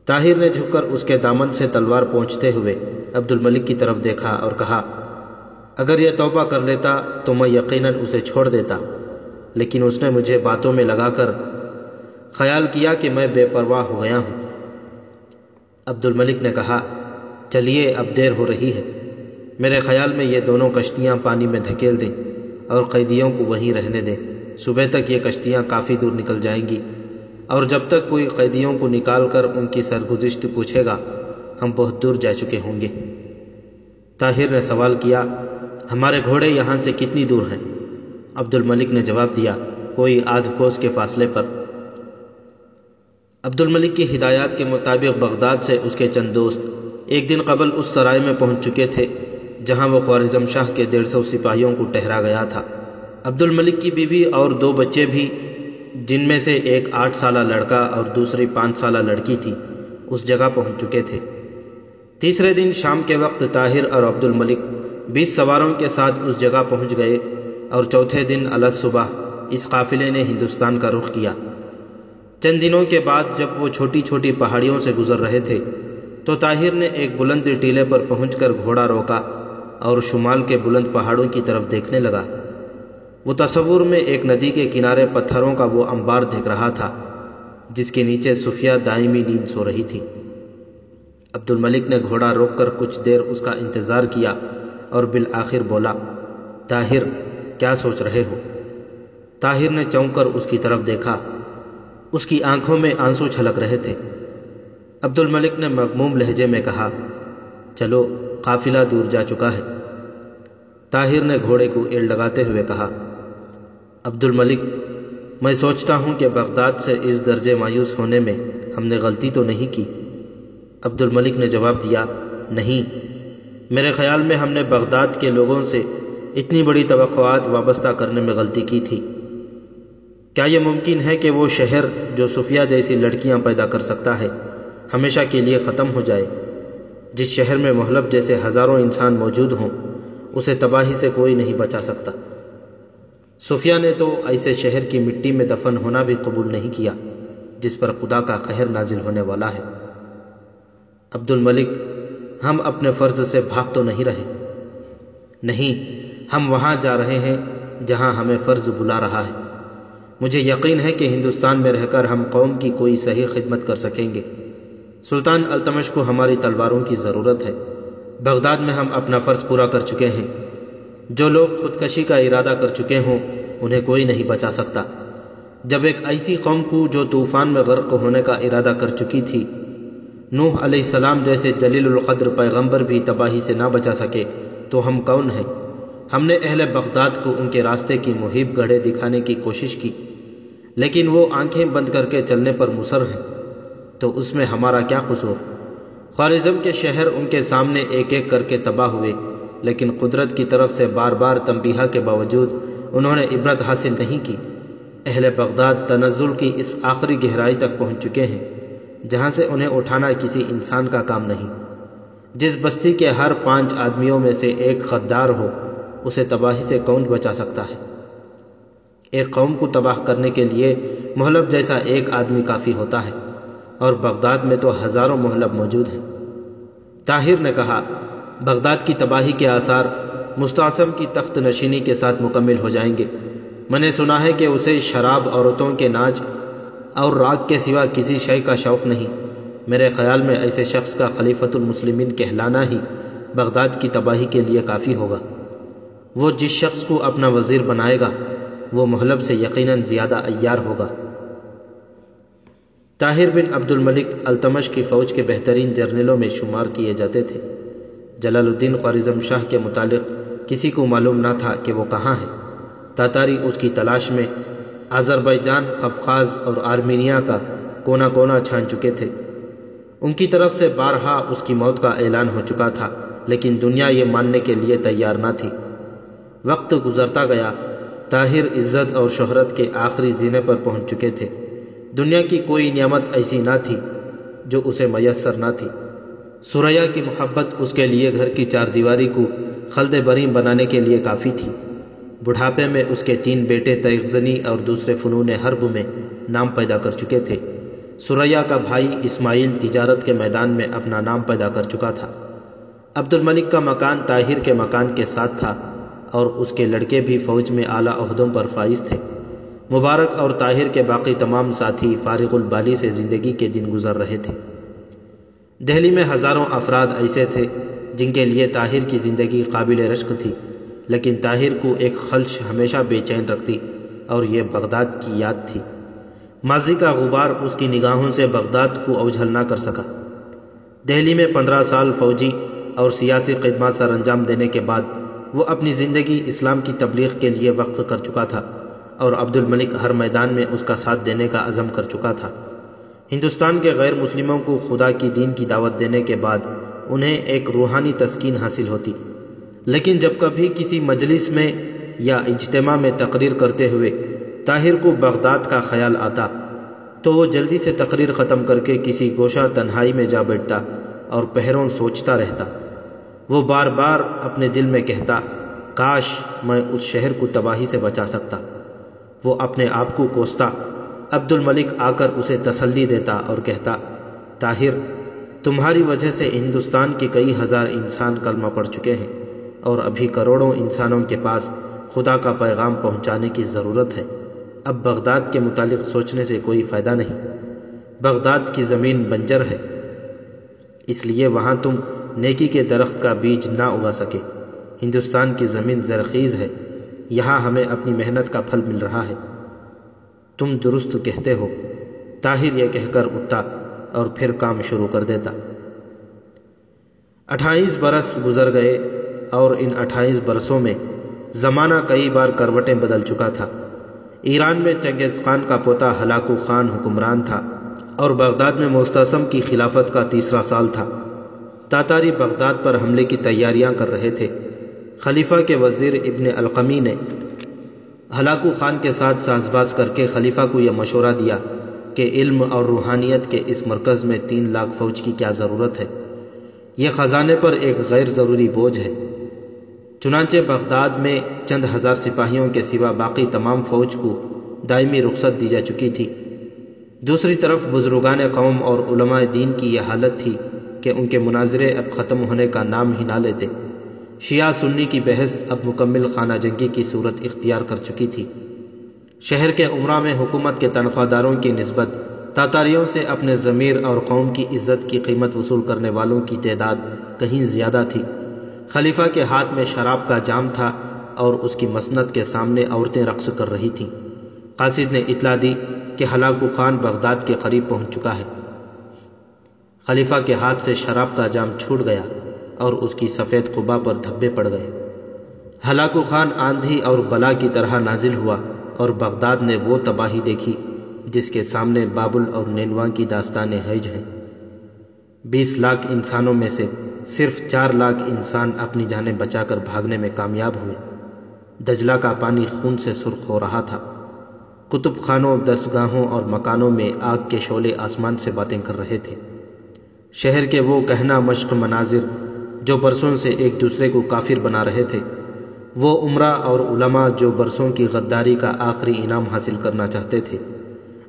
طاہر نے جھک کر اس کے دامن سے تلوار پہنچتے ہوئے عبد الملک کی طرف دیکھا اور کہا، اگر یہ توبہ کر لیتا تو میں یقیناً اسے چھوڑ دیتا، لیکن اس نے مجھے باتوں میں لگا کر خیال کیا کہ میں بے پرواہ ہو گیا ہوں۔ عبد الملک نے کہا، چلیے اب دیر ہو رہی ہے، میرے خیال میں یہ دونوں کشتیاں پانی میں دھکیل دیں اور قیدیوں کو وہیں رہنے دیں۔ صبح تک یہ کشتیاں کافی دور نکل جائیں گی، اور جب تک کوئی قیدیوں کو نکال کر ان کی سرگزشت پوچھے گا ہم بہت دور جا چکے ہوں گے۔ طاہر نے سوال کیا، ہمارے گھوڑے یہاں سے کتنی دور ہیں؟ عبد الملک نے جواب دیا، کوئی آدھ کوس کے فاصلے پر۔ عبد الملک کی ہدایات کے مطابق بغداد سے اس کے چند دوست ایک دن قبل اس سرائے میں پہنچ چکے تھے جہاں وہ خوارزم شاہ کے 150 سپاہیوں کو ٹھہرا گیا تھا۔ عبد الملک کی بیوی اور 2 بچے بھی، جن میں سے ایک 8 سالہ لڑکا اور دوسری 5 سالہ لڑکی تھی، اس جگہ پہنچ چکے تھے۔ تیسرے دن شام کے وقت طاہر اور عبد الملک 20 سواروں کے ساتھ اس جگہ پہنچ گئے، اور چوتھے دن الصبح اس قافلے نے ہندوستان کا رخ کیا۔ چند دنوں کے بعد جب وہ چھوٹی چھوٹی پہاڑیوں سے گزر رہے تھے تو طاہر نے ایک بلند ٹیلے پر پہنچ کر گھوڑا روکا اور شمال کے بلند پہاڑوں کی طرف دیکھنے لگا۔ وہ تصور میں ایک ندی کے کنارے پتھروں کا وہ انبار دیکھ رہا تھا جس کے نیچے صفیہ دائمی نیند سو رہی تھی۔ عبد الملک نے گھوڑا روک کر کچھ دیر اس کا انتظار کیا اور بالآخر بولا، طاہر کیا سوچ رہے ہو؟ طاہر نے چونک کر اس کی طرف دیکھا۔ اس کی آنکھوں میں آنسو چھلک رہے تھے۔ عبد الملک نے مغموم لہجے میں کہا، چلو قافلہ دور جا چکا ہے۔ طاہر نے گھوڑے کو ایڑ لگاتے ہوئے کہا، عبد الملک، میں سوچتا ہوں کہ بغداد سے اس درجے مایوس ہونے میں ہم نے غلطی تو نہیں کی۔ عبد الملک نے جواب دیا، نہیں، میرے خیال میں ہم نے بغداد کے لوگوں سے اتنی بڑی توقعات وابستہ کرنے میں غلطی کی تھی۔ کیا یہ ممکن ہے کہ وہ شہر جو صفیہ جیسی لڑکیاں پیدا کر سکتا ہے ہمیشہ کے لیے ختم ہو جائے؟ جس شہر میں محلب جیسے ہزاروں انسان موجود ہوں اسے تباہی سے کوئی نہیں بچا سکتا۔ صفیہ نے تو ایسے شہر کی مٹی میں دفن ہونا بھی قبول نہیں کیا۔ جس پر خدا کا قہر نازل ہونے والا ہے۔ عبد الملک، ہم اپنے فرض سے بھاگ تو نہیں رہے؟ نہیں، ہم وہاں جا رہے ہیں جہاں ہمیں فرض بلا رہا ہے۔ مجھے یقین ہے کہ ہندوستان میں رہ کر ہم قوم کی کوئی صحیح خدمت کر سکیں گے۔ سلطان التمش کو ہماری تلواروں کی ضرورت ہے۔ بغداد میں ہم اپنا فرض پورا کر چکے ہیں۔ جو لوگ خودکشی کا ارادہ کر چکے ہوں انہیں کوئی نہیں بچا سکتا۔ جب ایک ایسی قوم کو جو طوفان میں غرق ہونے کا ارادہ کر چکی تھی، نوح علیہ السلام جیسے جلیل القدر پیغمبر بھی تباہی سے نہ بچا سکے، تو ہم کون ہیں؟ ہم نے اہل بغداد کو ان کے راستے کی محیب گڑھے دکھانے کی کوشش کی، لیکن وہ آنکھیں بند کر کے چلنے پر مصر ہیں، تو اس میں ہمارا کیا قصور؟ خوارزم کے شہر ان کے سامنے ایک ایک کر کے تباہ ہوئے، لیکن قدرت کی طرف سے بار بار تنبیہ کے باوجود انہوں نے عبرت حاصل نہیں کی۔ اہل بغداد تنزل کی اس آخری گہرائی تک پہنچ چکے ہیں جہاں سے انہیں اٹھانا کسی انسان کا کام نہیں۔ جس بستی کے ہر 5 آدمیوں میں سے ایک غدار ہو، اسے تباہی سے کون بچا سکتا ہے؟ ایک قوم کو تباہ کرنے کے لیے محلب جیسا ایک آدمی کافی ہوتا ہے، اور بغداد میں تو ہزاروں محلب موجود ہیں۔ طاہر نے کہا، بغداد کی تباہی کے آثار مستعصم کی تخت نشینی کے ساتھ مکمل ہو جائیں گے۔ میں نے سنا ہے کہ اسے شراب، عورتوں کے ناچ اور راگ کے سوا کسی شے کا شوق نہیں۔ میرے خیال میں ایسے شخص کا خلیفۃ المسلمین کہلانا ہی بغداد کی تباہی کے لیے کافی ہوگا۔ وہ جس شخص کو اپنا وزیر بنائے گا وہ محلب سے یقیناً زیادہ عیار ہوگا۔ طاہر بن عبد الملک التمش کی فوج کے بہترین جرنیلوں میں شمار کیے جاتے تھے۔ جلال الدین خوارزم شاہ کے متعلق کسی کو معلوم نہ تھا کہ وہ کہاں ہے۔ تاتاری اس کی تلاش میں آذربائیجان، قفقاز اور آرمینیا کا کونا کونا چھان چکے تھے۔ ان کی طرف سے بارہا اس کی موت کا اعلان ہو چکا تھا، لیکن دنیا یہ ماننے کے لیے تیار نہ تھی۔ وقت گزرتا گیا، طاہر عزت اور شہرت کے آخری زینے پر پہنچ چکے تھے۔ دنیا کی کوئی نعمت ایسی نہ تھی جو اسے میسر نہ تھی۔ سریا کی محبت اس کے لیے گھر کی 4 دیواری کو خلد بریم بنانے کے لیے کافی تھی۔ بڑھاپے میں اس کے 3 بیٹے تیغزنی اور دوسرے فنون حرب میں نام پیدا کر چکے تھے۔ سریا کا بھائی اسماعیل تجارت کے میدان میں اپنا نام پیدا کر چکا تھا۔ عبد الملک کا مکان طاہر کے مکان کے ساتھ تھا، اور اس کے لڑکے بھی فوج میں اعلیٰ عہدوں پر فائز تھے۔ مبارک اور طاہر کے باقی تمام ساتھی فارغ البالی سے زندگی کے دن گزر رہے تھے۔ دہلی میں ہزاروں افراد ایسے تھے جن کے لیے طاہر کی زندگی قابل رشک تھی، لیکن طاہر کو ایک خلش ہمیشہ بے چین رکھتی، اور یہ بغداد کی یاد تھی۔ ماضی کا غبار اس کی نگاہوں سے بغداد کو اوجھل نہ کر سکا۔ دہلی میں 15 سال فوجی اور سیاسی خدمات سر انجام دینے کے بعد وہ اپنی زندگی اسلام کی تبلیغ کے لیے وقف کر چکا تھا، اور عبد الملک ہر میدان میں اس کا ساتھ دینے کا عزم کر چکا تھا۔ ہندوستان کے غیر مسلموں کو خدا کی دین کی دعوت دینے کے بعد انہیں ایک روحانی تسکین حاصل ہوتی، لیکن جب کبھی کسی مجلس میں یا اجتماع میں تقریر کرتے ہوئے طاہر کو بغداد کا خیال آتا تو وہ جلدی سے تقریر ختم کر کے کسی گوشہ تنہائی میں جا بیٹھتا اور پہروں سوچتا رہتا۔ وہ بار بار اپنے دل میں کہتا، کاش میں اس شہر کو تباہی سے بچا سکتا۔ وہ اپنے آپ کو کوستا۔ عبد الملک آ کر اسے تسلی دیتا اور کہتا، طاہر، تمہاری وجہ سے ہندوستان کے کئی ہزار انسان کلمہ پڑھ چکے ہیں، اور ابھی کروڑوں انسانوں کے پاس خدا کا پیغام پہنچانے کی ضرورت ہے۔ اب بغداد کے متعلق سوچنے سے کوئی فائدہ نہیں۔ بغداد کی زمین بنجر ہے، اس لیے وہاں تم نیکی کے درخت کا بیج نہ اگا سکے۔ ہندوستان کی زمین زرخیز ہے، یہاں ہمیں اپنی محنت کا پھل مل رہا ہے۔ تم درست کہتے ہو۔ طاہر یہ کہہ کر اٹھتا اور پھر کام شروع کر دیتا۔ 28 برس گزر گئے، اور ان 28 برسوں میں زمانہ کئی بار کروٹیں بدل چکا تھا۔ ایران میں چنگیز خان کا پوتا ہلاکو خان حکمران تھا، اور بغداد میں مستعصم کی خلافت کا 3را سال تھا۔ تاتاری بغداد پر حملے کی تیاریاں کر رہے تھے۔ خلیفہ کے وزیر ابن القمی نے ہلاکو خان کے ساتھ ساز باز کر کے خلیفہ کو یہ مشورہ دیا کہ علم اور روحانیت کے اس مرکز میں 3 لاکھ فوج کی کیا ضرورت ہے؟ یہ خزانے پر ایک غیر ضروری بوجھ ہے۔ چنانچہ بغداد میں چند ہزار سپاہیوں کے سوا باقی تمام فوج کو دائمی رخصت دی جا چکی تھی۔ دوسری طرف بزرگان قوم اور علماء دین کی یہ حالت تھی کہ ان کے مناظرے اب ختم ہونے کا نام ہی نہ لیتے۔ شیعہ سنی کی بحث اب مکمل خانہ جنگی کی صورت اختیار کر چکی تھی۔ شہر کے امراء میں حکومت کے تنخواہ داروں کی نسبت تاتاریوں سے اپنے ضمیر اور قوم کی عزت کی قیمت وصول کرنے والوں کی تعداد کہیں زیادہ تھی۔ خلیفہ کے ہاتھ میں شراب کا جام تھا اور اس کی مسند کے سامنے عورتیں رقص کر رہی تھیں۔ قاصد نے اطلاع دی کہ ہلاکو خان بغداد کے قریب پہنچ چکا ہے۔ خلیفہ کے ہاتھ سے شراب کا جام چھوٹ گیا اور اس کی سفید قبا پر دھبے پڑ گئے۔ ہلاکو خان آندھی اور بلا کی طرح نازل ہوا اور بغداد نے وہ تباہی دیکھی جس کے سامنے بابل اور نینوا کی داستانیں حیج ہیں۔ 20 لاکھ انسانوں میں سے صرف 4 لاکھ انسان اپنی جانیں بچا کر بھاگنے میں کامیاب ہوئے۔ دجلہ کا پانی خون سے سرخ ہو رہا تھا۔ کتب خانوں، دستگاہوں اور مکانوں میں آگ کے شعلے آسمان سے باتیں کر رہے تھے۔ شہر کے وہ کہنا مشق مناظر جو برسوں سے ایک دوسرے کو کافر بنا رہے تھے، وہ امراء اور علماء جو برسوں کی غداری کا آخری انعام حاصل کرنا چاہتے تھے،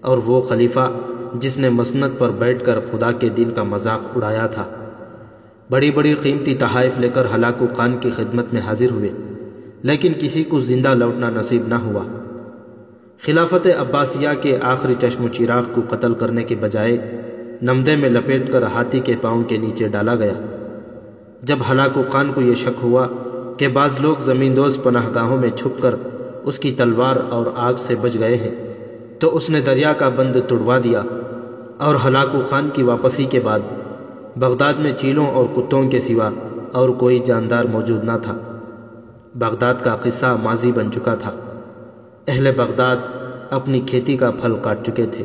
اور وہ خلیفہ جس نے مسند پر بیٹھ کر خدا کے دین کا مذاق اڑایا تھا، بڑی بڑی قیمتی تحائف لے کر ہلاکو خان کی خدمت میں حاضر ہوئے، لیکن کسی کو زندہ لوٹنا نصیب نہ ہوا۔ خلافت عباسیہ کے آخری چشم و چراغ کو قتل کرنے کے بجائے نمدے میں لپیٹ کر ہاتھی کے پاؤں کے نیچے ڈالا گیا۔ جب ہلاکو خان کو یہ شک ہوا کہ بعض لوگ زمین دوز پناہ گاہوں میں چھپ کر اس کی تلوار اور آگ سے بچ گئے ہیں، تو اس نے دریا کا بند توڑوا دیا، اور ہلاکو خان کی واپسی کے بعد بغداد میں چیلوں اور کتوں کے سوا اور کوئی جاندار موجود نہ تھا۔ بغداد کا قصہ ماضی بن چکا تھا۔ اہل بغداد اپنی کھیتی کا پھل کاٹ چکے تھے۔